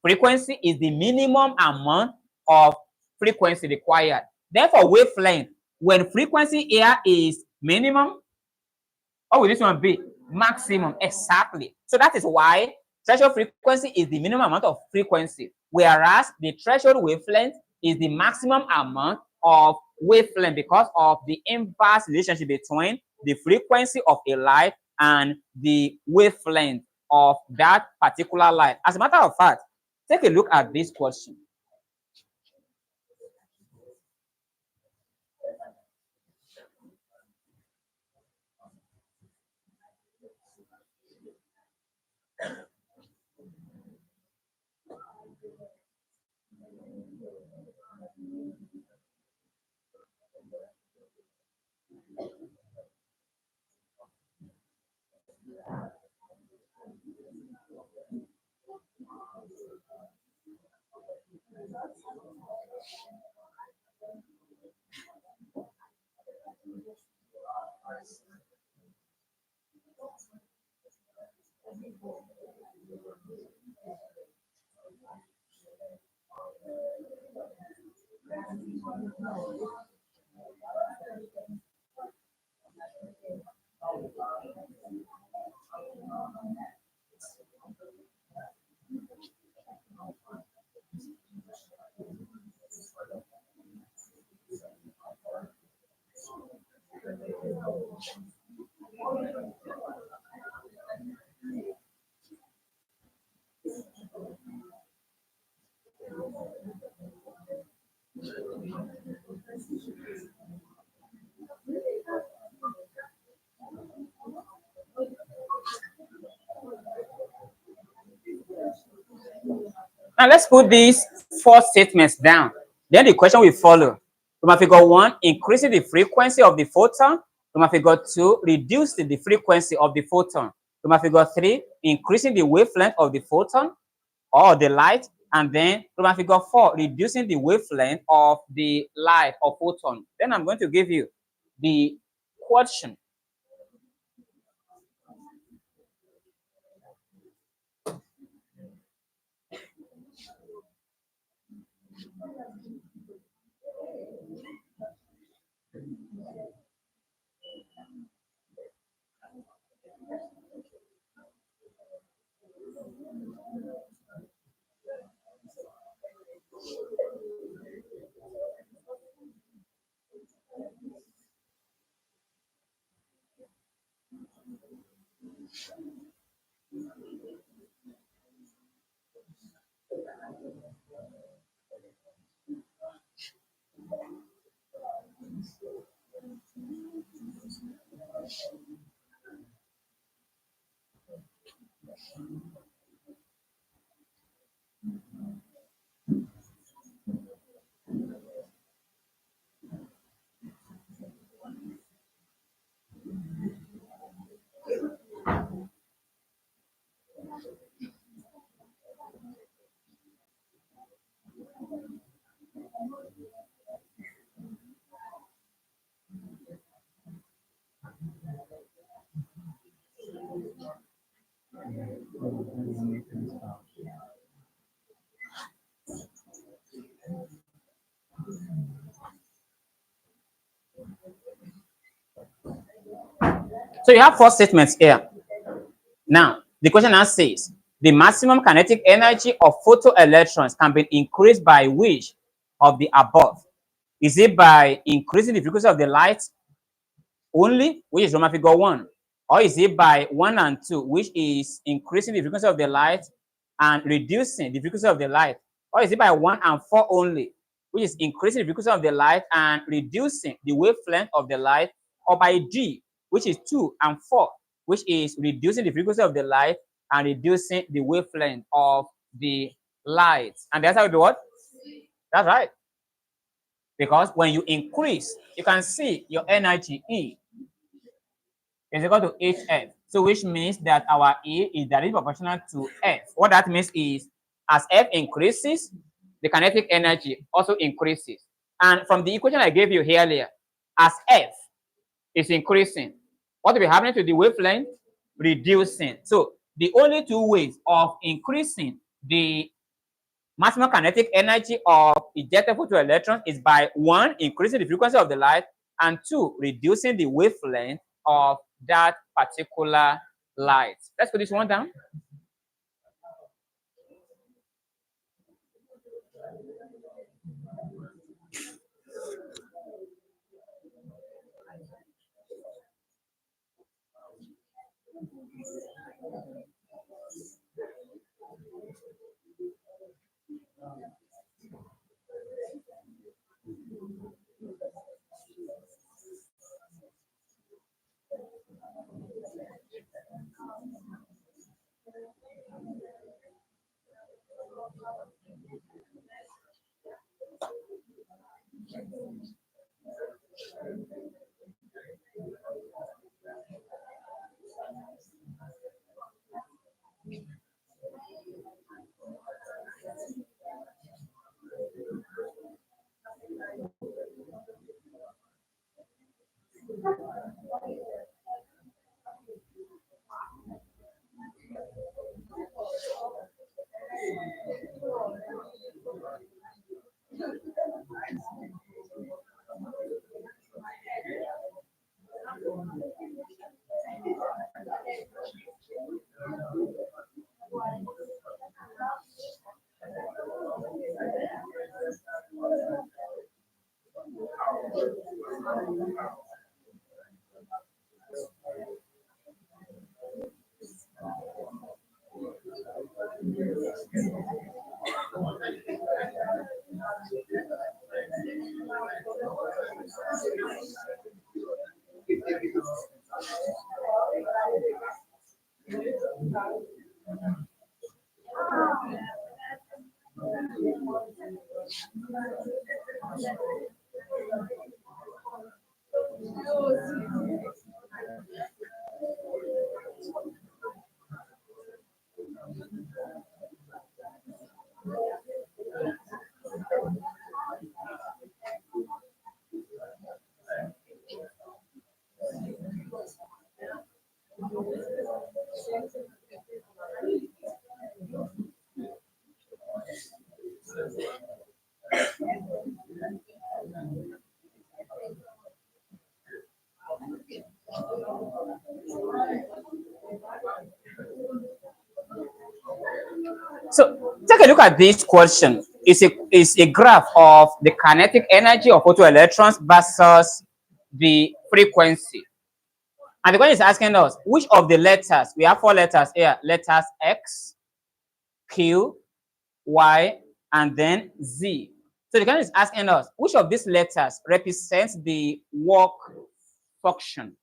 frequency is the minimum amount of frequency required, therefore wavelength, when frequency here is minimum, what will this one be? Maximum, exactly. So that is why threshold frequency is the minimum amount of frequency, whereas the threshold wavelength is the maximum amount of wavelength, because of the inverse relationship between the frequency of a light and the wavelength of that particular light. As a matter of fact, take a look at this question. Now let's put these four statements down. Then the question will follow. Proof figure 1, increasing the frequency of the photon. Proof figure 2, reducing the frequency of the photon. Proof figure 3, increasing the wavelength of the photon or the light. And then proof figure 4, reducing the wavelength of the light or photon. Then I'm going to give you the question. So you have four statements here. Now, the question now says, the maximum kinetic energy of photoelectrons can be increased by which of the above? Is it by increasing the frequency of the light only, which is Roman figure 1? Or is it by 1 and 2, which is increasing the frequency of the light and reducing the frequency of the light? Or is it by 1 and 4 only, which is increasing the frequency of the light and reducing the wavelength of the light? Or by D, which is 2 and 4, which is reducing the frequency of the light and reducing the wavelength of the light? And that's how it what? That's right. Because when you increase, you can see your energy E is equal to HF. So which means that our E is directly proportional to F. What that means is as F increases, the kinetic energy also increases. And from the equation I gave you earlier, as F is increasing, what will be happening to the wavelength? Reducing. So the only two ways of increasing the maximum kinetic energy of ejected photoelectron is by 1, increasing the frequency of the light, and 2, reducing the wavelength of that particular light. Let's put this one down. So take a look at this question. It's a graph of the kinetic energy of photoelectrons versus the frequency. And the question is asking us, which of the letters, we have 4 letters here, letters X, Q, Y, and then Z. So the question is asking us, which of these letters represents the work function?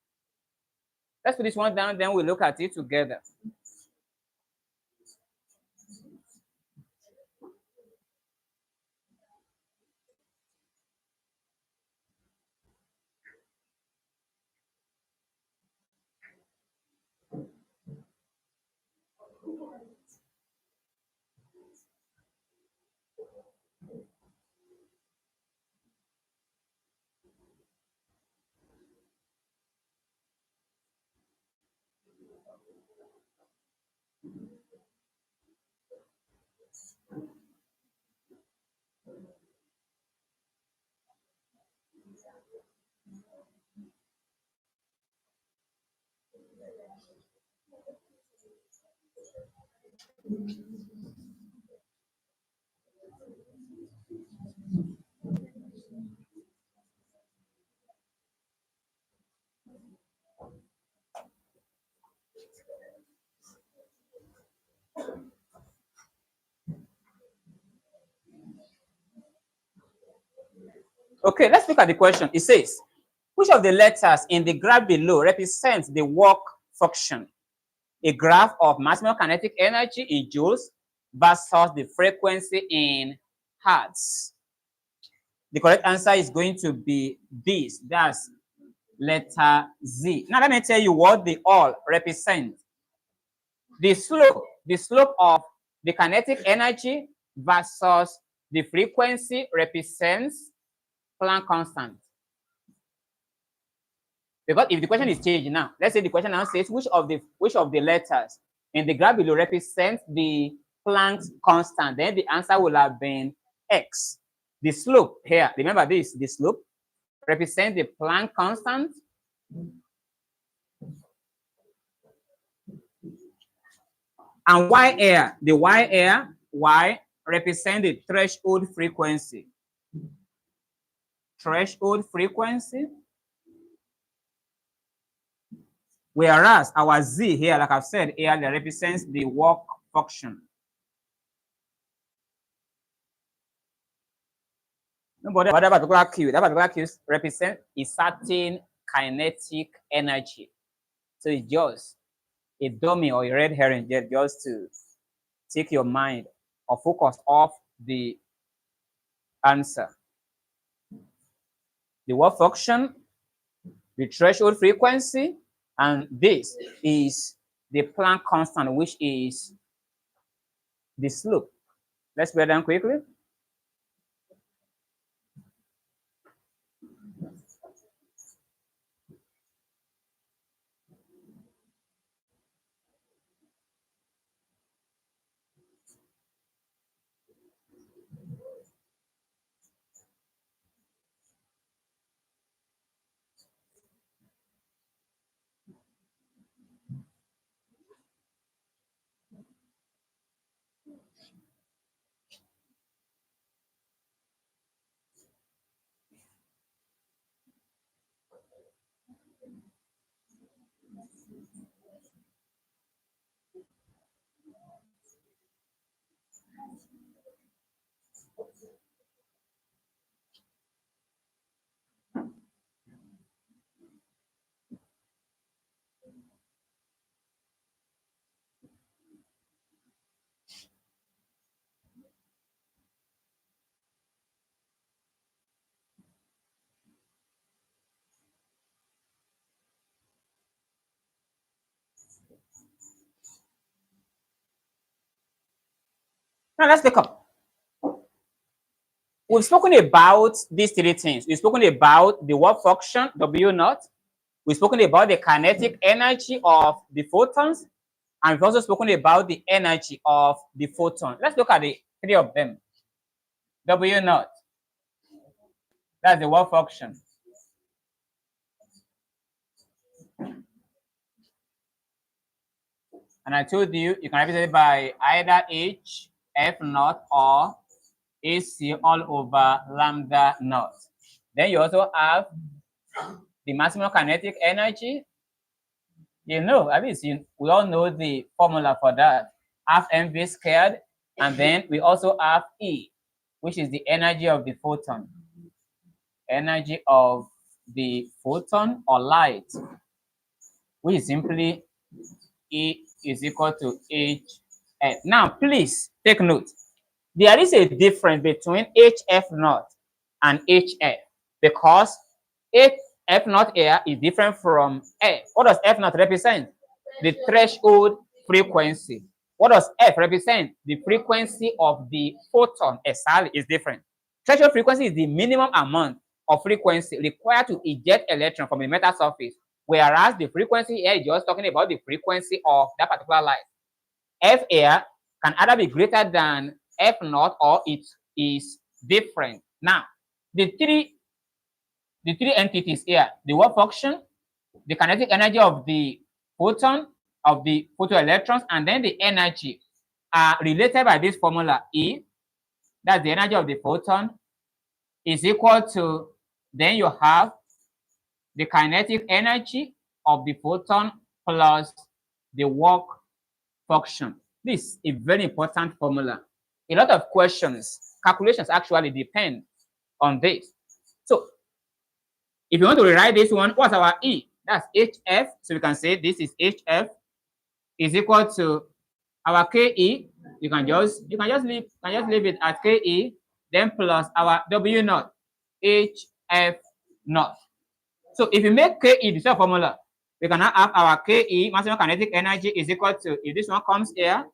Let's put this one down, then we'll look at it together. Okay, let's look at the question. It says, which of the letters in the graph below represents the work function? A graph of maximum kinetic energy in joules versus the frequency in hertz. The correct answer is going to be this. That's letter Z. Now let me tell you what they all represent. The slope of the kinetic energy versus the frequency represents Planck constant. Because if the question is changed now, let's say the question now says which of the letters in the graph below represents the Planck's constant, then the answer will have been X. The slope here, remember this, the slope represents the Planck constant. And Y here, the Y here, Y represents the threshold frequency. Threshold frequency. Whereas our Z here, like I've said earlier, represents the work function. But that particular Q represents a certain kinetic energy. So it's just a dummy or a red herring just to take your mind or focus off the answer. The work function, the threshold frequency, and this is the Planck constant, which is the slope. Let's break down quickly. Now let's look up. We've spoken about these three things. We've spoken about the work function, W naught. We've spoken about the kinetic energy of the photons. And we've also spoken about the energy of the photon. Let's look at the three of them. W naught. That's the work function. And I told you, you can represent it by either H, F naught, or AC all over lambda naught. Then you also have the maximum kinetic energy. You know, at least we all know the formula for that. Half mv squared, and then we also have E, which is the energy of the photon. Energy of the photon or light, which is simply E is equal to HF. Now, please take note. There is a difference between HF naught and HF because F naught here is different from F. What does F naught represent? The threshold frequency. What does F represent? The frequency of the photon. Exactly, is different. Threshold frequency is the minimum amount of frequency required to eject electron from a metal surface, whereas the frequency here is just talking about the frequency of that particular light. F here can either be greater than F naught or it is different. Now, the three entities here, the work function, the kinetic energy of the photon, of the photoelectrons, and then the energy are related by this formula E. That's the energy of the photon is equal to, then you have the kinetic energy of the photon plus the work function. This is a very important formula. A lot of questions, calculations actually depend on this. So If you want to rewrite this one, what's our E? That's HF. So we can say this is HF is equal to our KE. You can just leave it at KE, then plus our W naught, HF naught. So if you make KE the same formula, we can now have our KE, maximum kinetic energy, is equal to, if this one comes here,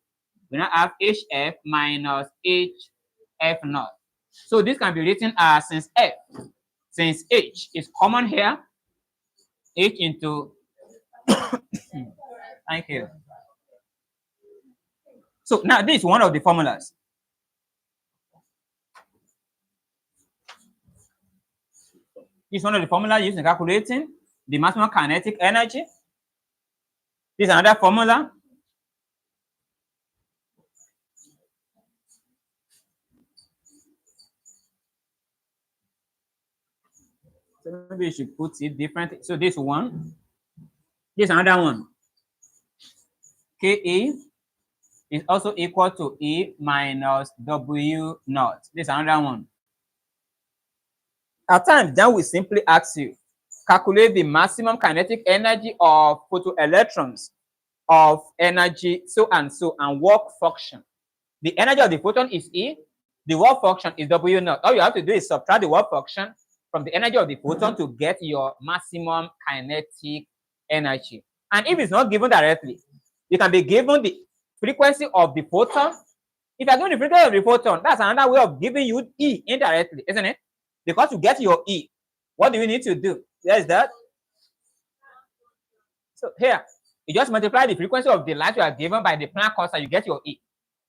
we now have HF minus HF naught. So this can be written as, since H is common here, H into, thank you. So now this is one of the formulas. This is one of the formulas used in calculating the maximum kinetic energy. This is another formula. So maybe you should put it differently. So this one, this is another one. KE is also equal to E minus W naught. This is another one. At times, then we simply ask you, calculate the maximum kinetic energy of photoelectrons of energy so and so and work function. The energy of the photon is E, the work function is W naught. All you have to do is subtract the work function from the energy of the photon to get your maximum kinetic energy. And if it's not given directly, you can be given the frequency of the photon. If you're given the frequency of the photon, that's another way of giving you E indirectly, isn't it? Because to get your E, what do you need to do? There's that. So here, you just multiply the frequency of the light you are given by the Planck constant, you get your E.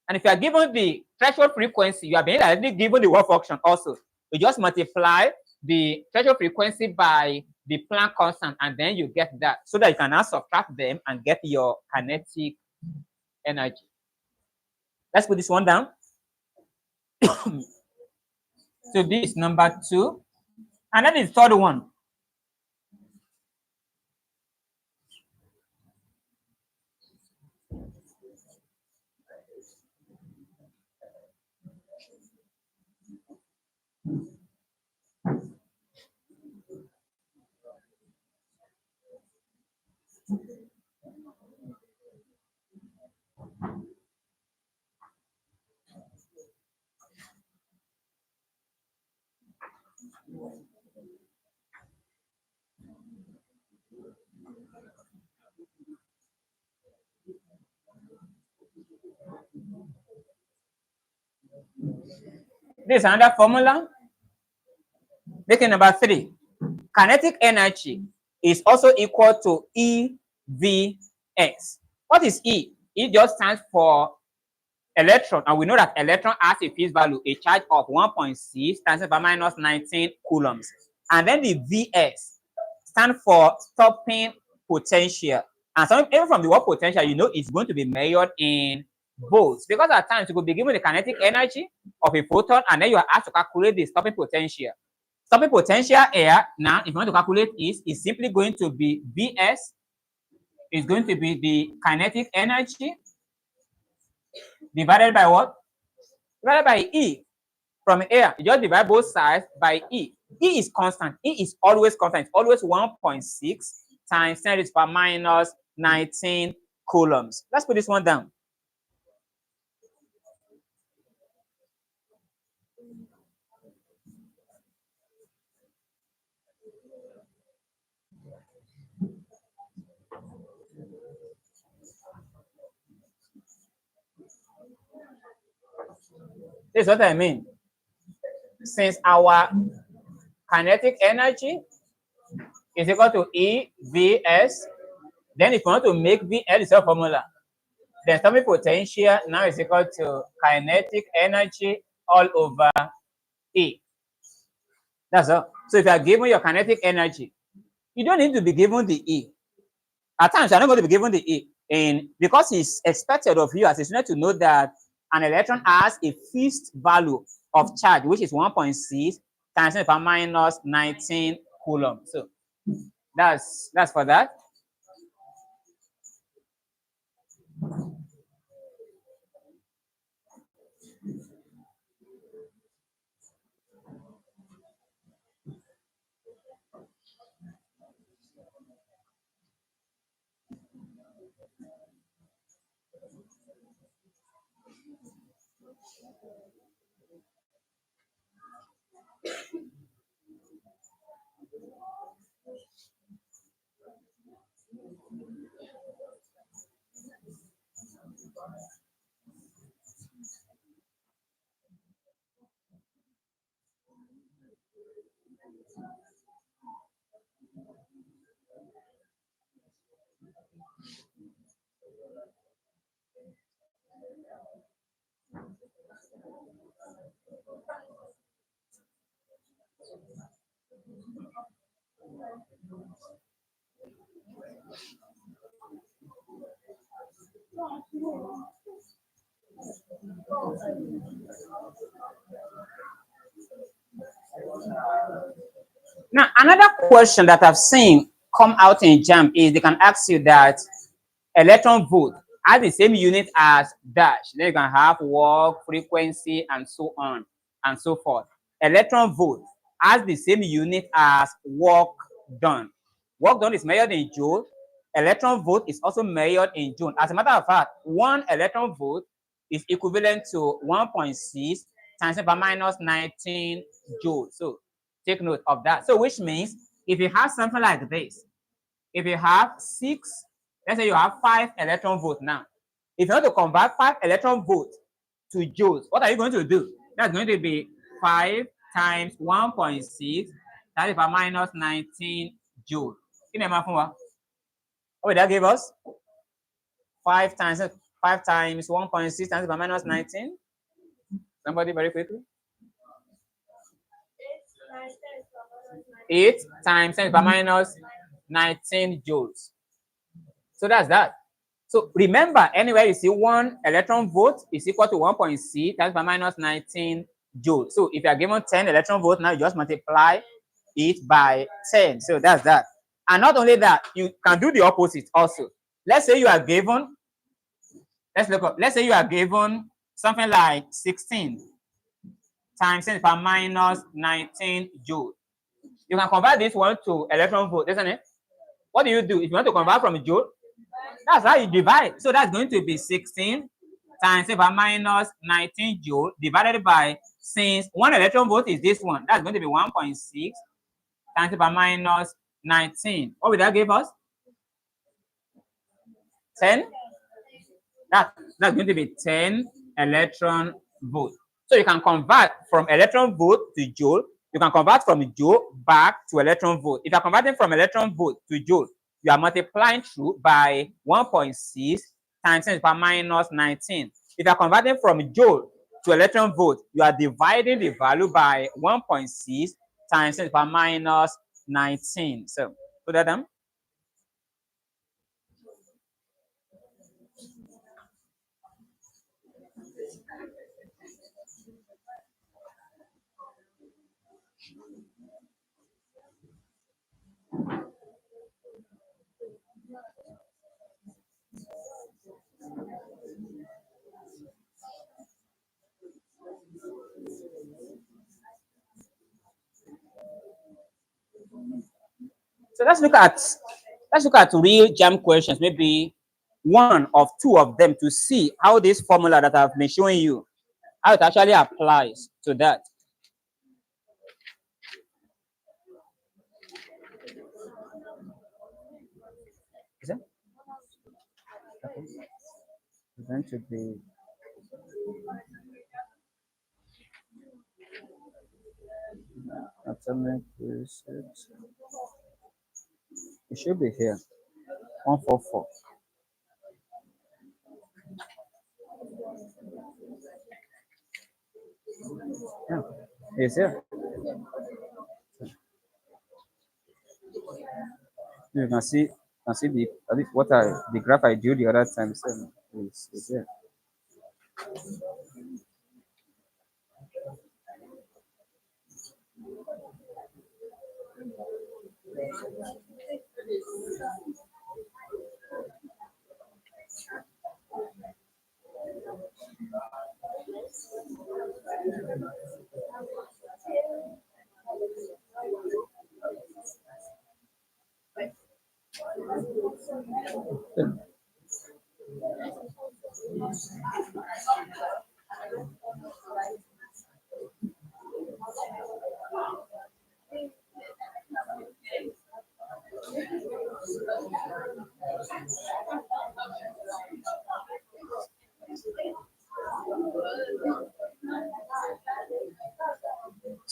And if you are given the threshold frequency, you are being directly given the work function also. You just multiply the threshold frequency by the Planck constant, and then you get that, so that you can now subtract them and get your kinetic energy. Let's put this one down. So this is number 2. And then the third one. This is another formula. Making number 3. Kinetic energy is also equal to EVx. What is E? E just stands for electron, and we know that electron has a phase value, a charge of 1.6 times 10 to the minus 19 coulombs. And then the Vs stand for stopping potential. And so even from the word potential, you know it's going to be measured in volts, because at times you could be given the kinetic energy of a photon, and then you are asked to calculate the stopping potential. Stopping potential here, now, if you want to calculate is simply going to be Vs is going to be the kinetic energy divided by what? Divided by E. From here, you just divide both sides by E. E is constant. E is always constant. It's always 1.6 times 10 to the power minus 19 coulombs. Let's put this one down. This is what I mean. Since our kinetic energy is equal to EVs, then if you want to make VL is a formula, then stopping potential now is equal to kinetic energy all over E. That's all. So if you are given your kinetic energy, you don't need to be given the E. At times, you're not going to be given the E. And because it's expected of you as a student to know that an electron has a fixed value of charge, which is 1.6 times 10 to the power minus 19 coulomb. So that's for that. Now, another question that I've seen come out in JAM is they can ask you that electron volt has the same unit as dash. Then you can have work, frequency, and so on and so forth. Electron volt has the same unit as work done. Work done is measured in joule. Electron volt is also measured in joule. As a matter of fact, 1 electron volt is equivalent to 1.6 times 10 power minus 19 joule. So take note of that. So which means if you have something like this, if you have 6, let's say you have 5 electron volts now. If you want to convert 5 electron volts to joules, what are you going to do? That's going to be 5 times 1.6, that is minus 19 joules. What would that give us? 5 times 1.6 times minus 19. Somebody very quickly. 8 times 10 minus 19 joules. So that's that. So remember, anywhere you see 1 electron volt is equal to 1.6 times minus 19 joules. So if you are given 10 electron volts, now you just multiply it by 10. So that's that. And not only that, you can do the opposite also. Let's say you are given, let's look up, let's say you are given something like 16 times 10 per minus 19 joules. You can convert this one to electron volt, isn't it? What do? If you want to convert from joule, that's how you divide. So that's going to be 16 times 10 power minus 19 joule divided by, since 1 electron volt is this one, that's going to be 1.6 times 10 power minus 19. What will that give us? 10? That's going to be 10 electron volt. So you can convert from electron volt to joule. You can convert from joule back to electron volt. If you are converting from electron volt to joule, you are multiplying through by 1.6 times 10 power minus 19. If you are converting from joule to electron volt, you are dividing the value by 1.6 times 10 power minus 19. So put that down. So let's look at real jam questions, maybe 1 of 2 of them, to see how this formula that I've been showing you, how it actually applies to that. Is it? Okay. It's going to be atomic research. It should be here. 144. Yeah, it's here. You can see the graph I drew the other time. So is here.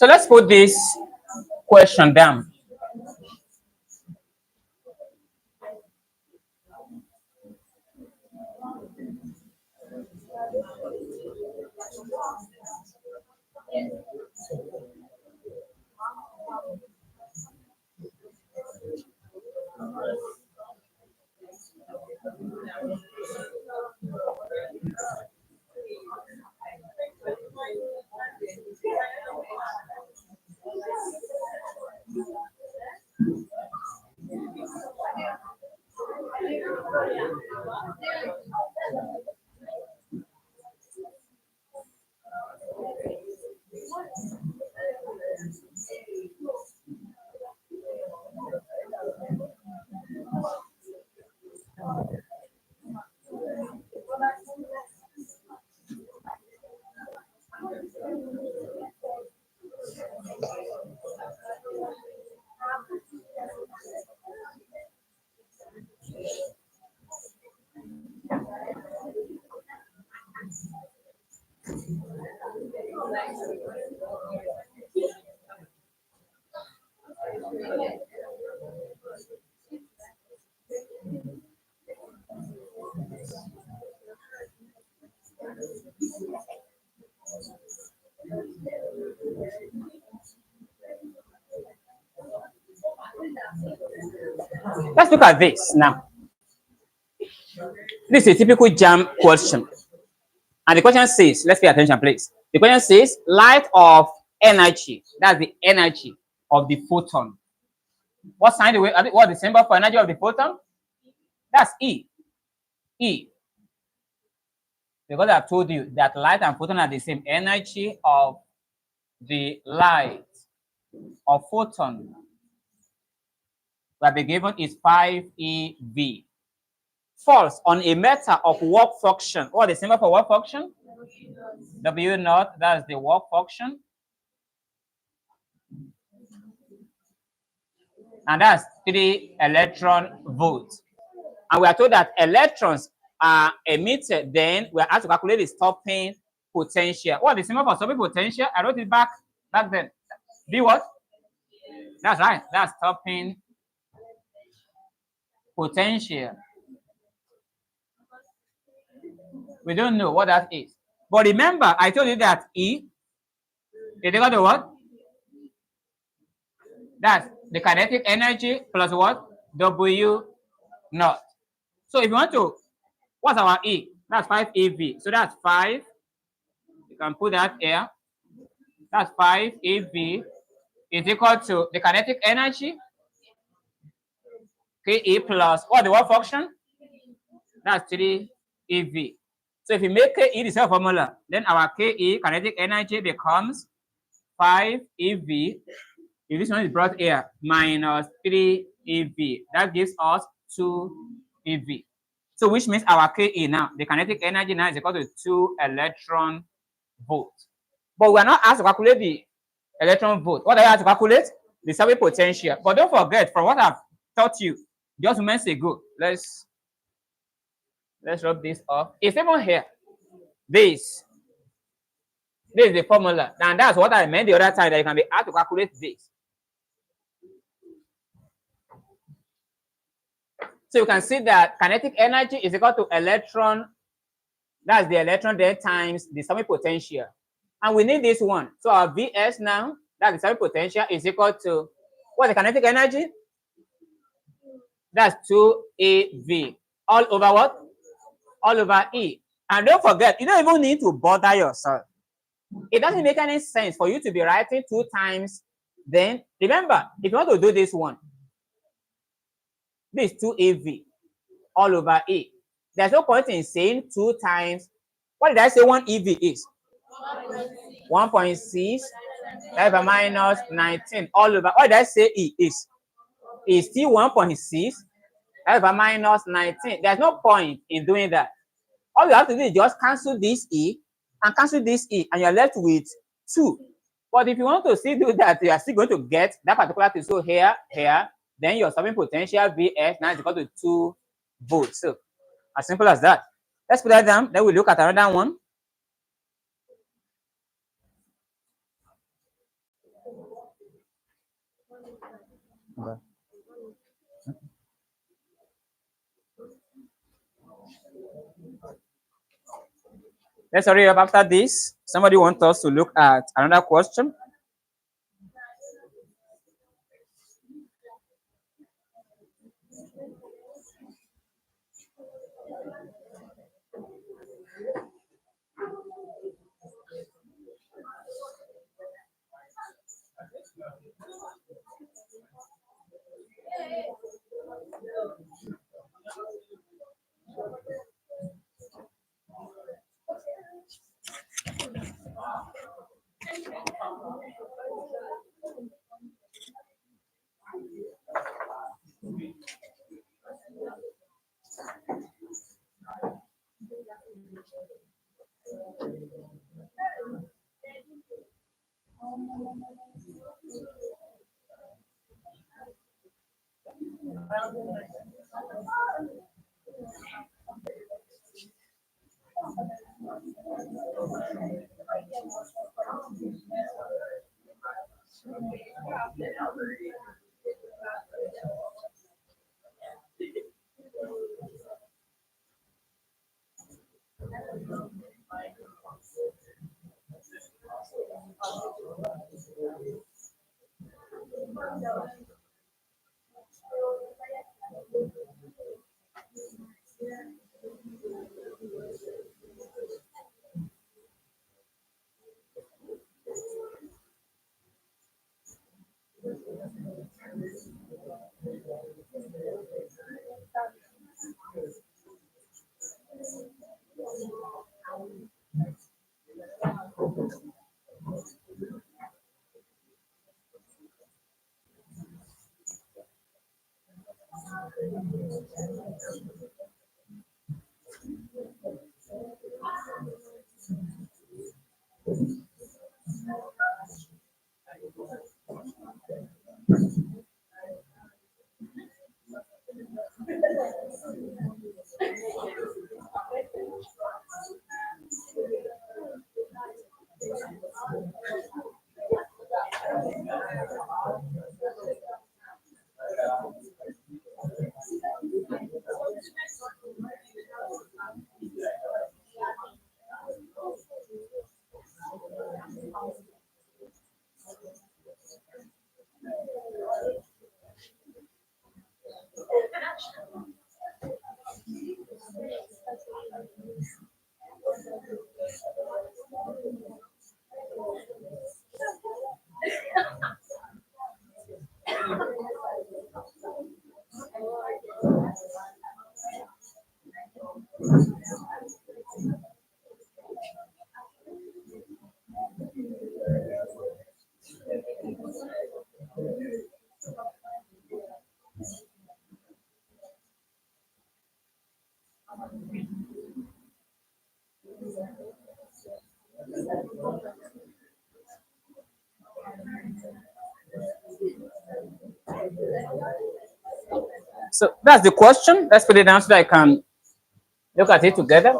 So let's put this question down. Let's look at this now. This is a typical jam question. And the question says, let's pay attention, please. The question says, light of energy. That's the energy of the photon. What sign the way? What the symbol for energy of the photon? That's E. E. Because I've told you that light and photon are the same. Energy of the light of photon that be given is 5 eV. False on a meter of work function. What is the symbol for work function? W naught. That's the work function. And that's 3 electron volts. And we are told that electrons are emitted, then we are asked to calculate the stopping potential. What is the symbol for stopping potential? I wrote it back then. B what? That's right. That's stopping potential. We don't know what that is. But remember, I told you that E is equal to what? That's the kinetic energy plus what? W naught. So if you want to, what's our E? That's 5 eV. So that's 5. You can put that here. That's 5 eV is equal to the kinetic energy, Ke plus what the work function? That's 3 eV. So if you make Ke the same formula, then our Ke kinetic energy becomes 5 eV. If this one is brought here, minus 3 eV. That gives us 2 eV. So which means our Ke now, the kinetic energy now is equal to 2 electron volts. But we are not asked to calculate the electron volt. What are you asked to calculate? The stopping potential. But don't forget, from what I've taught you just moments ago, let's rub this off. It's even here. This is the formula. And that's what I meant the other time, that you can be asked to calculate this. So you can see that kinetic energy is equal to electron. That's the electron there times the stopping potential. And we need this one. So our Vs now, that's the stopping potential, is equal to what's the kinetic energy? That's 2 eV. All over what? All over E. And don't forget, you don't even need to bother yourself. It doesn't make any sense for you to be writing 2 times. Then remember, if you want to do this one, this 2 eV all over E. There's no point in saying 2 times. What did I say 1 eV is? 1.6 divided by minus 19 all over. What did I say E is? It's still 1.6 divided by minus 19. There's no point in doing that. All you have to do is just cancel this E and cancel this E, and you're left with 2. But if you want to still do that, you are still going to get that particular thing. So here, then your stopping potential Vs now is equal to 2 volts. So as simple as that. Let's put that down. Then we look at another one. Okay. Let's hurry up after this. Somebody wants us to look at another question. So that's the question. Let's put it down so that I can look at it together.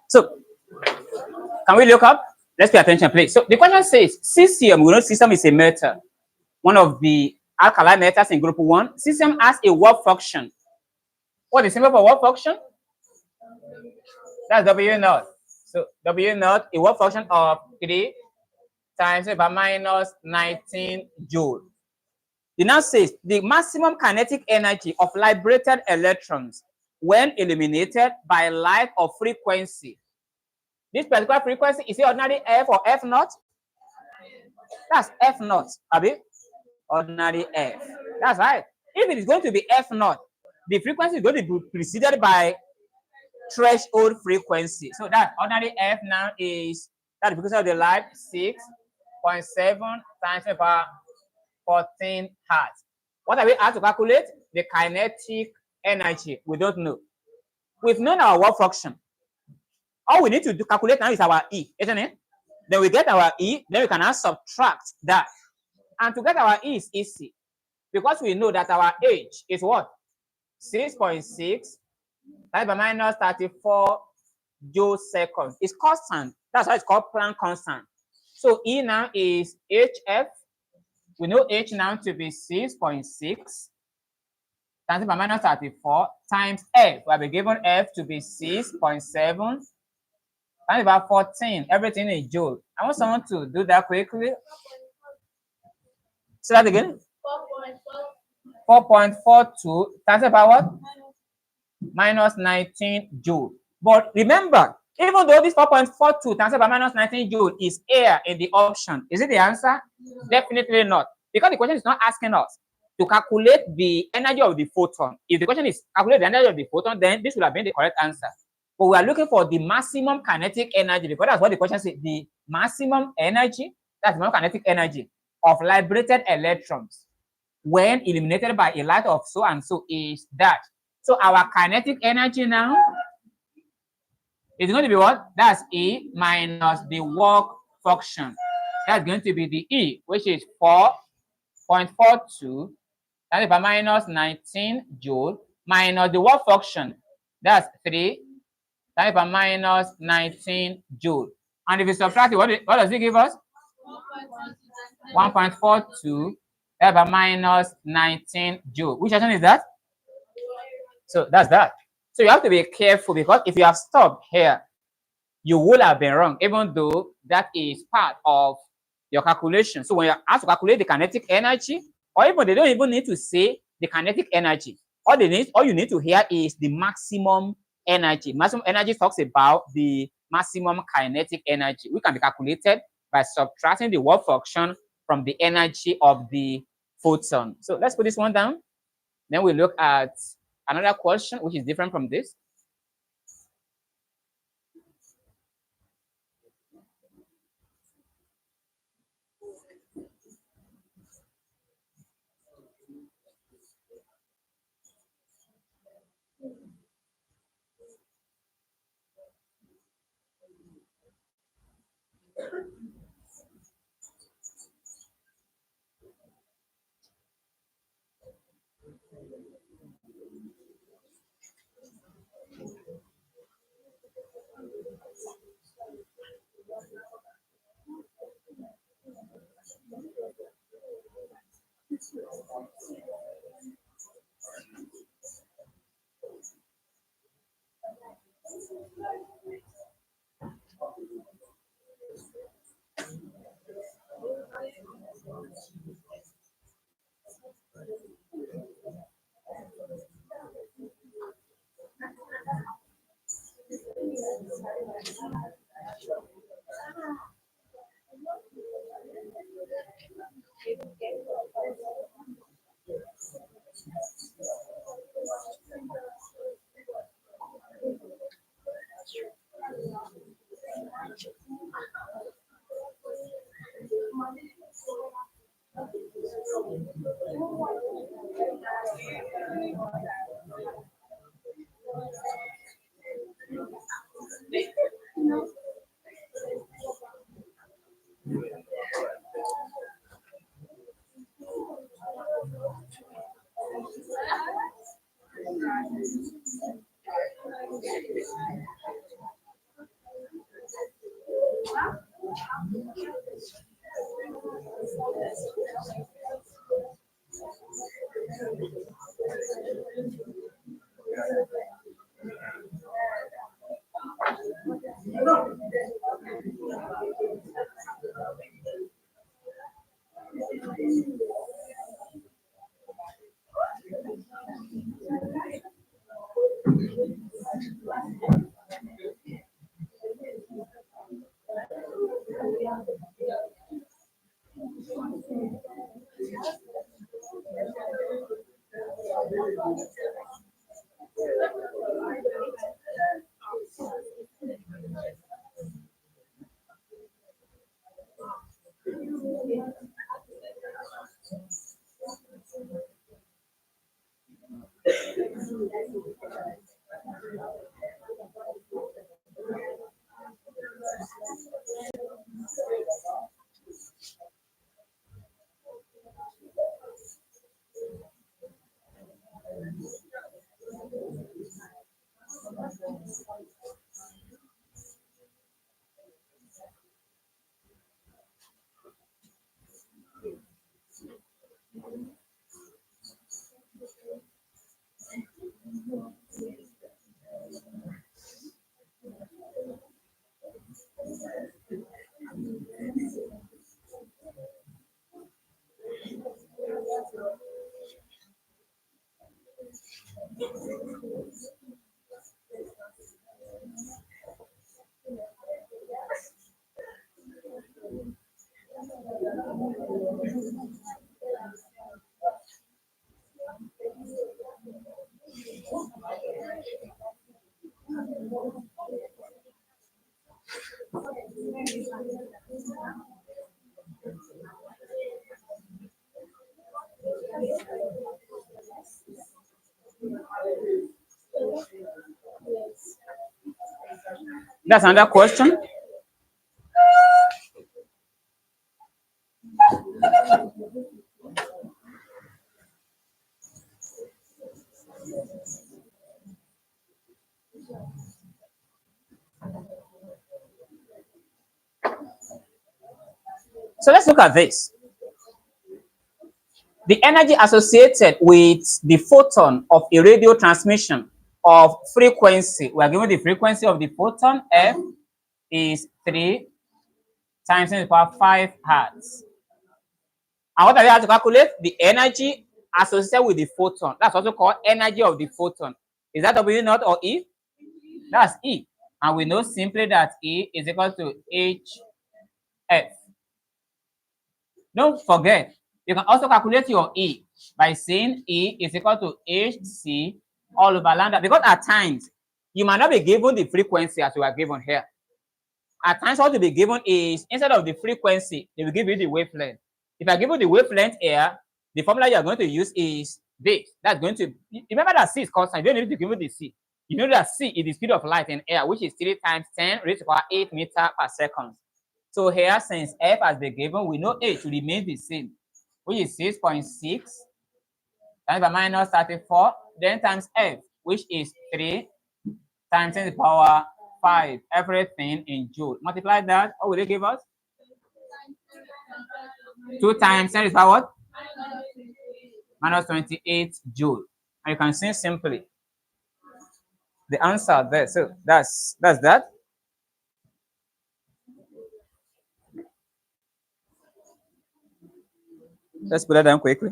So can we look up? Let's pay attention, please. So the question says, cesium, we know cesium is a metal, one of the alkali metals in group 1. Cesium has a work function. What is the symbol for work function? That's W naught. So W naught, a work function of 3 times 10 minus 19 joule. It now says the maximum kinetic energy of liberated electrons when illuminated by light of frequency. This particular frequency is it ordinary F or F naught? That's F naught, Abi. Ordinary F. That's right. If it is going to be F naught, the frequency is going to be preceded by threshold frequency. So that ordinary F now is that the frequency of the light 6.7 times 10 power 14 hertz. What are we asked to calculate? The kinetic energy. We don't know. We've known our work function. All we need to calculate now is our E, isn't it? Then we get our E, then we can now subtract that. And to get our E is easy because we know that our H is what? 6.6 divided by minus 34 joule seconds. It's constant. That's why it's called Planck constant. So E now is HF. We know H now to be 6.6 divided by minus 34 times F. We have been given F to be 6.7 divided by 14. Everything in joule. I want someone to do that quickly. Say that again. 4.42 times by what? Minus 19 joule. But remember, even though this 4.42 times by minus 19 joule is air in the option, is it the answer? Definitely not. Because the question is not asking us to calculate the energy of the photon. If the question is calculate the energy of the photon, then this would have been the correct answer. But we are looking for the maximum kinetic energy, because that's what the question says, the maximum energy, that's maximum kinetic energy of liberated electrons when illuminated by a light of so and so is that. So our kinetic energy now is going to be what? That's E minus the work function. That's going to be the E, which is 4.42 divided by minus 19 joule minus the work function. That's 3 divided by minus 19 joule. And if you subtract it, what does it give us? 1.42 divided by minus 19 joule. Which action is that? So that's that. So you have to be careful, because if you have stopped here, you would have been wrong, even though that is part of your calculation. So when you have to calculate the kinetic energy, or even they don't even need to say the kinetic energy. All you need to hear is the maximum energy. Maximum energy talks about the maximum kinetic energy, which can be calculated by subtracting the work function from the energy of the photon. So let's put this one down. Then we look at another question, which is different from this. That's another question. So let's look at this. The energy associated with the photon of a radio transmission of frequency, we are given the frequency of the photon, F, is 3 times 10 to the power 5 hertz. And what are we have to calculate? The energy associated with the photon. That's also called energy of the photon. Is that W naught or E? That's E. And we know simply that E is equal to HF. Don't forget, you can also calculate your E by saying E is equal to HC all over lambda. Because at times, you might not be given the frequency as we are given here. At times, what to be given is, instead of the frequency, they will give you the wavelength. If I give you the wavelength here, the formula you are going to use is this. That's going to, remember that C is constant. You don't need to give you the C. You know that C is the speed of light in air, which is 3 times 10 raised to the power 8 meters per second. So here, since F has been given, we know H remains the same, which is 6.6 times by minus 34, then times F, which is 3 times 10 to the power 5, everything in joule. Multiply that, what will they give us? 2 times 10 to the power what? Minus 28 joule. And you can see simply the answer there. So that's that. Let's put that down quickly.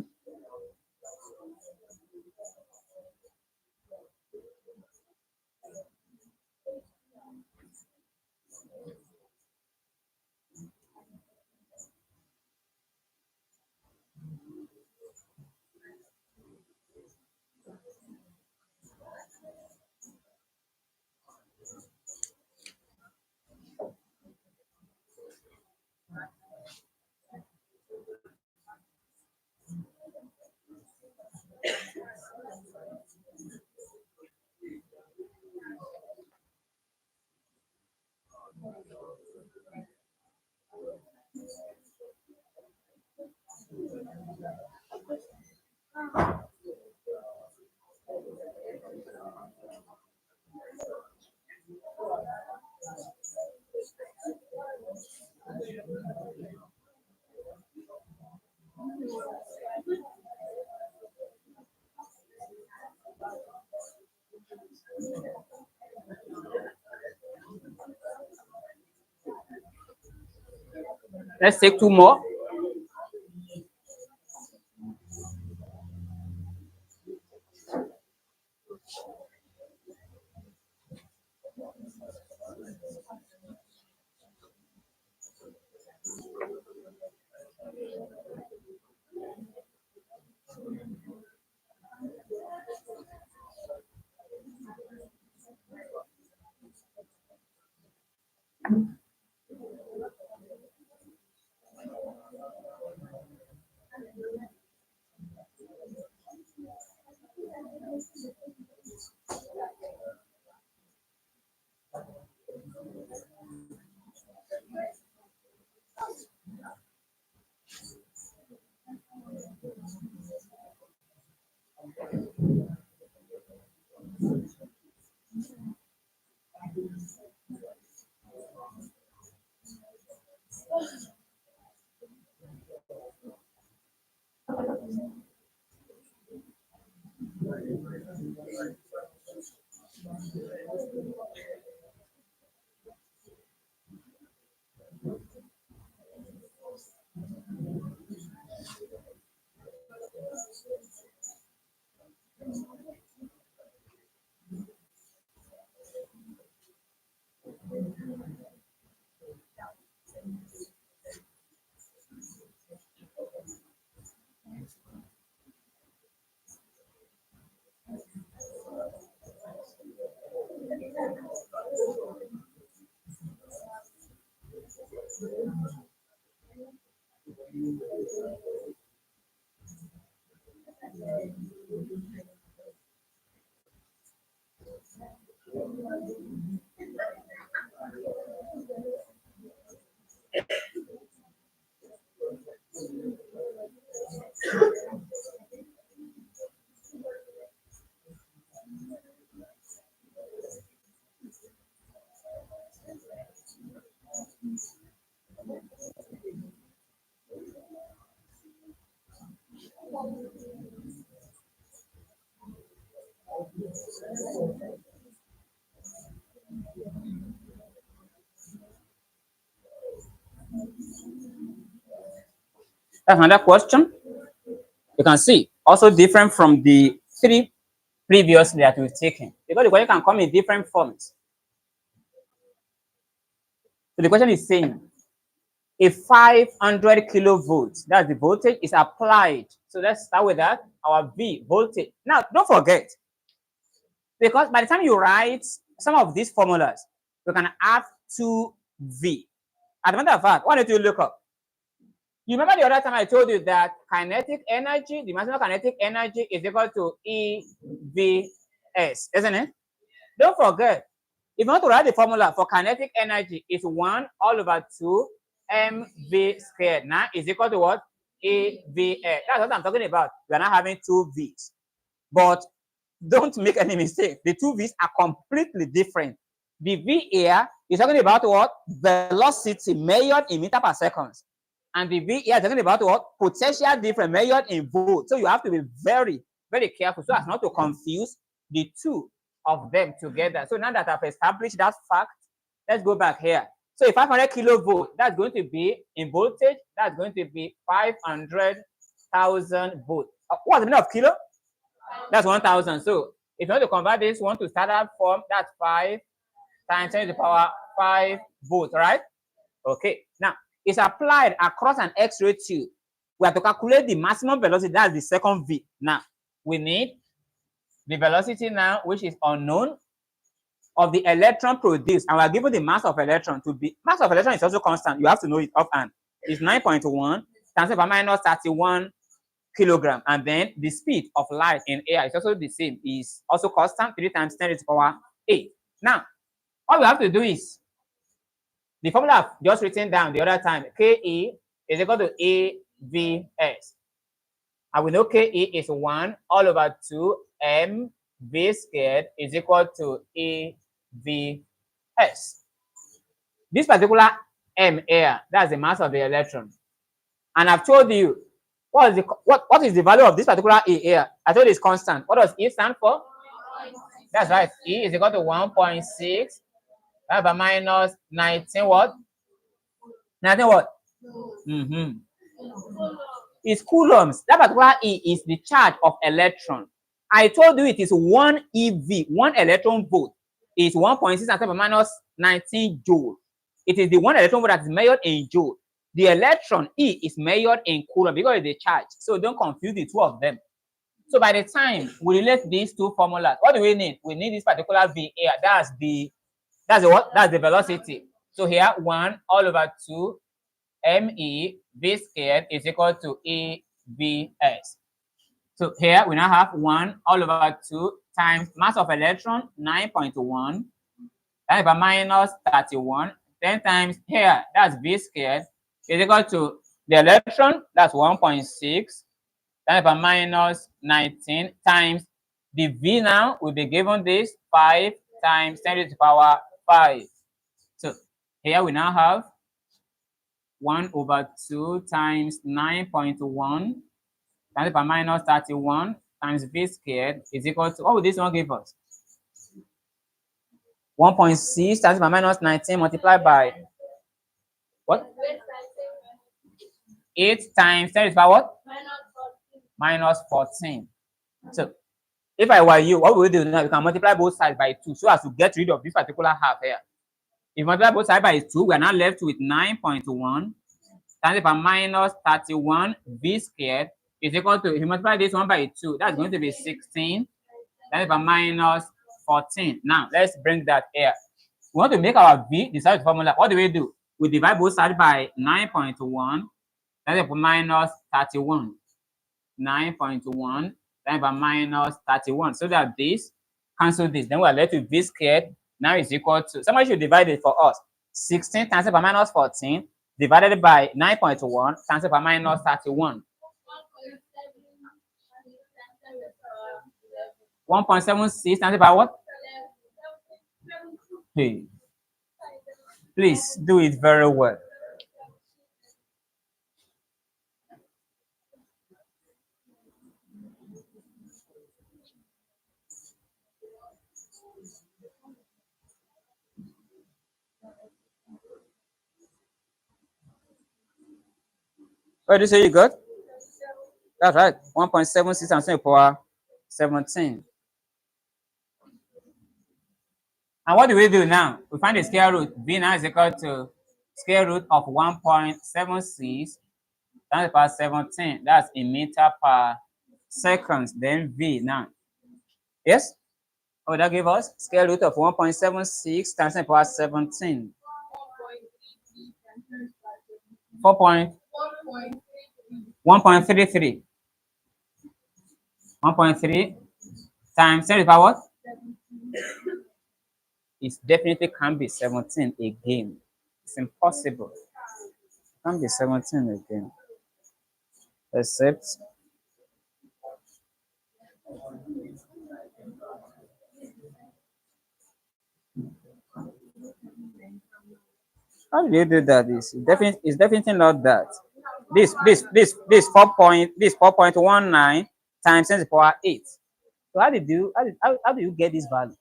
Let's take 2 more. That's another question. You can see also different from the three previously that we've taken, because the question can come in different forms. So the question is saying a 500 kilovolts, that's the voltage, is applied. So let's start with that, our V voltage. Now, don't forget, because by the time you write some of these formulas, you can add 2V. As a matter of fact, why don't you look up? You remember the other time I told you that kinetic energy, the maximum kinetic energy is equal to EVS, isn't it? Don't forget, if you want to write the formula for kinetic energy, it's 1 all over 2 mv squared. Now is equal to what? EVS. That's what I'm talking about. We are not having 2 V's. But don't make any mistake. The 2 V's are completely different. The V here is talking about what? Velocity measured in meter per second. And the V here is talking about what? Potential difference measured in volts. So you have to be very, very careful so as not to confuse the two of them together. So now that I've established that fact, let's go back here. So if 500 kilovolt, that's going to be in voltage, that's going to be 500,000 volts. What's the meaning of kilo? That's 1,000. So if you want to convert this one to standard form, that's 5 times 10 to the power 5 volts, right? Okay. Now, it's applied across an X-ray tube. We have to calculate the maximum velocity, that's the second V. Now, we need the velocity now, which is unknown, of the electron produced, and we are given the mass of electron to be, mass of electron is also constant. You have to know it offhand. It's 9.1 times 10 to the minus 31 kilogram, and then the speed of light in air is also the same, is also constant, 3 times 10 to the power 8. Now, all we have to do is the formula I've just written down the other time. Ke is equal to AVS, and we know Ke is 1 all over 2 mv squared is equal to AVS. This particular m here, that's the mass of the electron, and I've told you what is the value of this particular E here. I told you it's constant. What does E stand for? That's right. E is equal to 1.6 by minus 19 what? 19 what? It's coulombs. That particular E is the charge of electron. I told you it is 1 EV, 1 electron volt, is 1.6 and 10 to the minus 19 joule. It is the 1 electron volt that is measured in joule. The electron E is measured in coulomb because it's the charge. So don't confuse the two of them. So by the time we relate these two formulas, what do we need? We need this particular V here. That's the what? That's the velocity. So here 1 all over 2 ME V squared is equal to EVS. So here we now have 1 all over 2 times mass of electron 9.1 times by minus 31. 10 times here, that's V squared, is equal to the electron, that's 1.6 times by minus 19 times the V now will be given this 5 times 10 to the power 5. So here we now have 1 over 2 times 9.1 times by minus 31 times V squared is equal to, what would this one give us? 1.6 times by minus 19 multiplied by what? 8 times 10 to the power what? Minus 14. So if I were you, what would we do now? You can multiply both sides by 2 so as to get rid of this particular half here. If you multiply both sides by 2, we are now left with 9.1 times by minus 31 V squared is equal to, if you multiply this one by 2, that's going to be 16 times by minus 14. Now let's bring that here. We want to make our V the side formula. What do? We divide both sides by 9.1 That's minus 31. 9.1 divided by minus 31. So that this cancel this. Then we are left with v squared. Now is equal to, somebody should divide it for us. 16 times by minus 14 divided by 9.1 times by minus 31. 1.76 times by what? Hey, please do it very well. What did you say you got? That's right. 1.76 times 10 power 17. And what do we do now? We find the square root. V now is equal to square root of 1.76 times power 17. That's in meter per second. Then V now. Yes? Oh, that give us square root of 1.76 times power 17. 1.33. 1.3 times 10 to the power what? It definitely can't be 17 again. It's impossible. It can't be 17 again. Except how do you do that? It's definitely not that. This 4.19 times 10 to the power 8. So how do you get this value?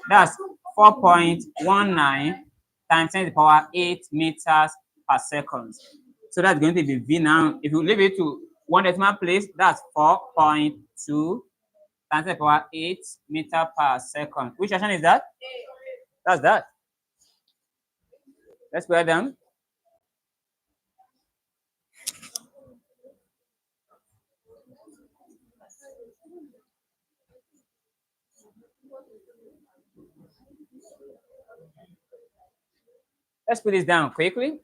That's 4.19 times 10 to the power 8 meters per second. So that's going to be V now. If you leave it to one decimal place, that's 4.2 times 10 to the power 8 meter per second. Which fraction is that? That's that. Let's square them. Let's put this down quickly.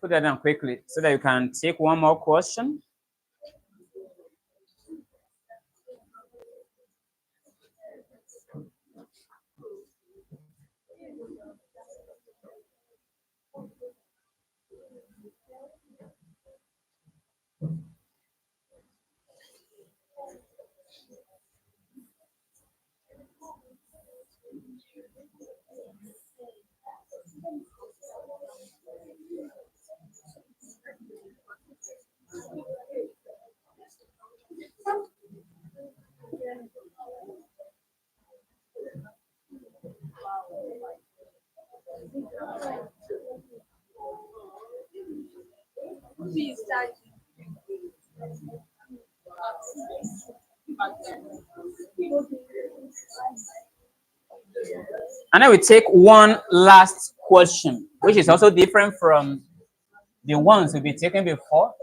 Put that down quickly so that you can take one more question. And then we take one last question, which is also different from the ones we've been taking before.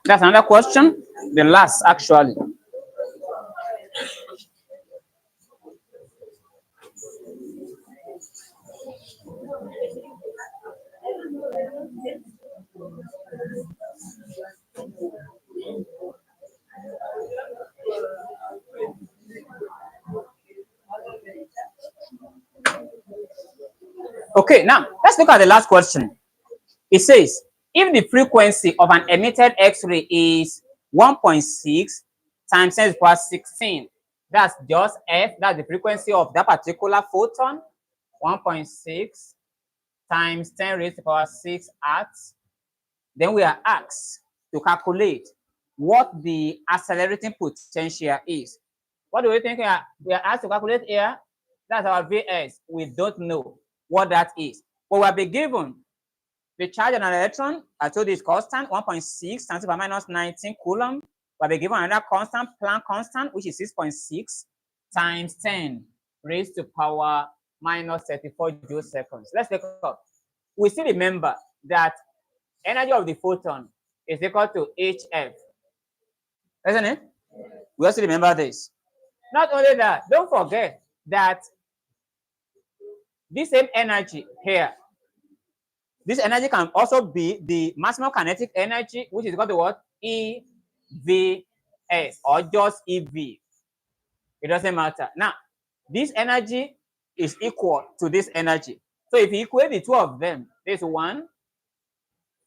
That's another question. The last, actually. Okay, now let's look at the last question. It says, if the frequency of an emitted X-ray is 1.6 times 10 to the power 16, that's just F, that's the frequency of that particular photon, 1.6 times 10 raised to the power 6 hertz. Then we are asked to calculate what the accelerating potential is. What do we think we are asked to calculate here? That's our Vs. We don't know what that is. But we have been given the charge on an electron, I told you is constant, 1.6 times 10 minus 19 coulomb. We have been given another constant, Planck constant, which is 6.6 times 10 raised to power minus 34 joule seconds. Let's look up. We still remember that energy of the photon is equal to HF. Isn't it? We also remember this. Not only that, don't forget that this same energy here, this energy can also be the maximum kinetic energy, which is equal to what? EVS or just EV. It doesn't matter. Now, this energy is equal to this energy. So if you equate the two of them, this one,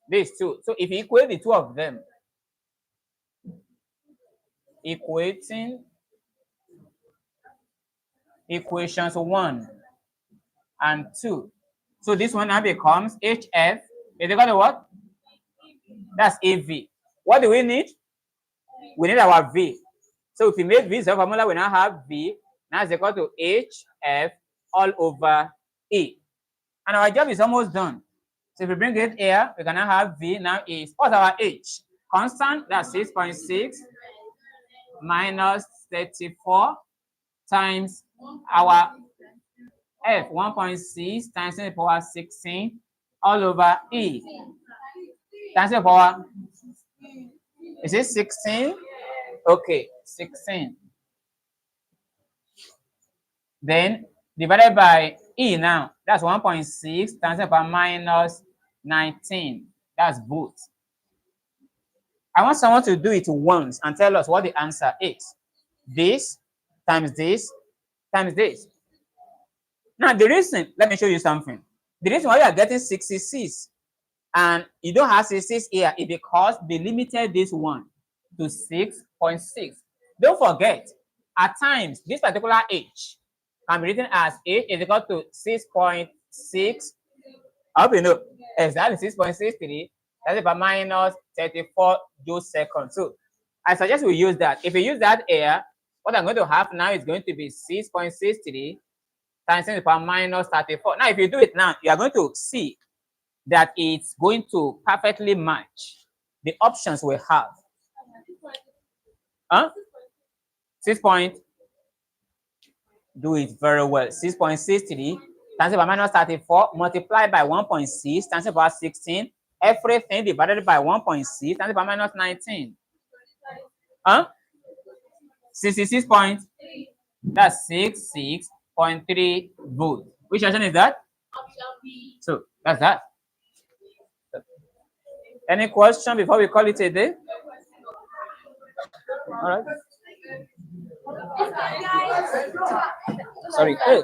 this two. So if you equate the two of them, equating equations 1 and 2. So this one now becomes HF is equal to what? That's AV. What do we need? We need our V. So if we make V the formula, we now have V. Now it's equal to HF all over E. And our job is almost done. So if we bring it here, we can now have V now is, what's our H? Constant, that's 6.6 minus 34 times our F, 1.6 times 10 to the power 16 all over E. Times 10 to the power, is it 16? Okay, 16. Then divided by E now, that's 1.6 times 10 to the power minus 19. That's both. I want someone to do it once and tell us what the answer is. This times this times this. Now, the reason, let me show you something. The reason why you are getting 66 and you don't have 66 here is because they limited this one to 6.6. Don't forget, at times, this particular H can be written as H is equal to 6.6. I hope you know exactly 6.63. That's about minus 34 joule seconds. So I suggest we use that. If we use that here, what I'm going to have now is going to be 6.63 times 10 to the power minus 34. Now, if you do it now, you are going to see that it's going to perfectly match the options we have. 6 point, do it very well. 6.63 times 10 to the power minus 34 multiplied by 1.6 times 10 to the power 16. Everything divided by 1.6 times 10 to the power minus 19. 66 point, that's 66.3 volts. Which option is that? So that's that. Any question before we call it a day? All right. Sorry. Hey.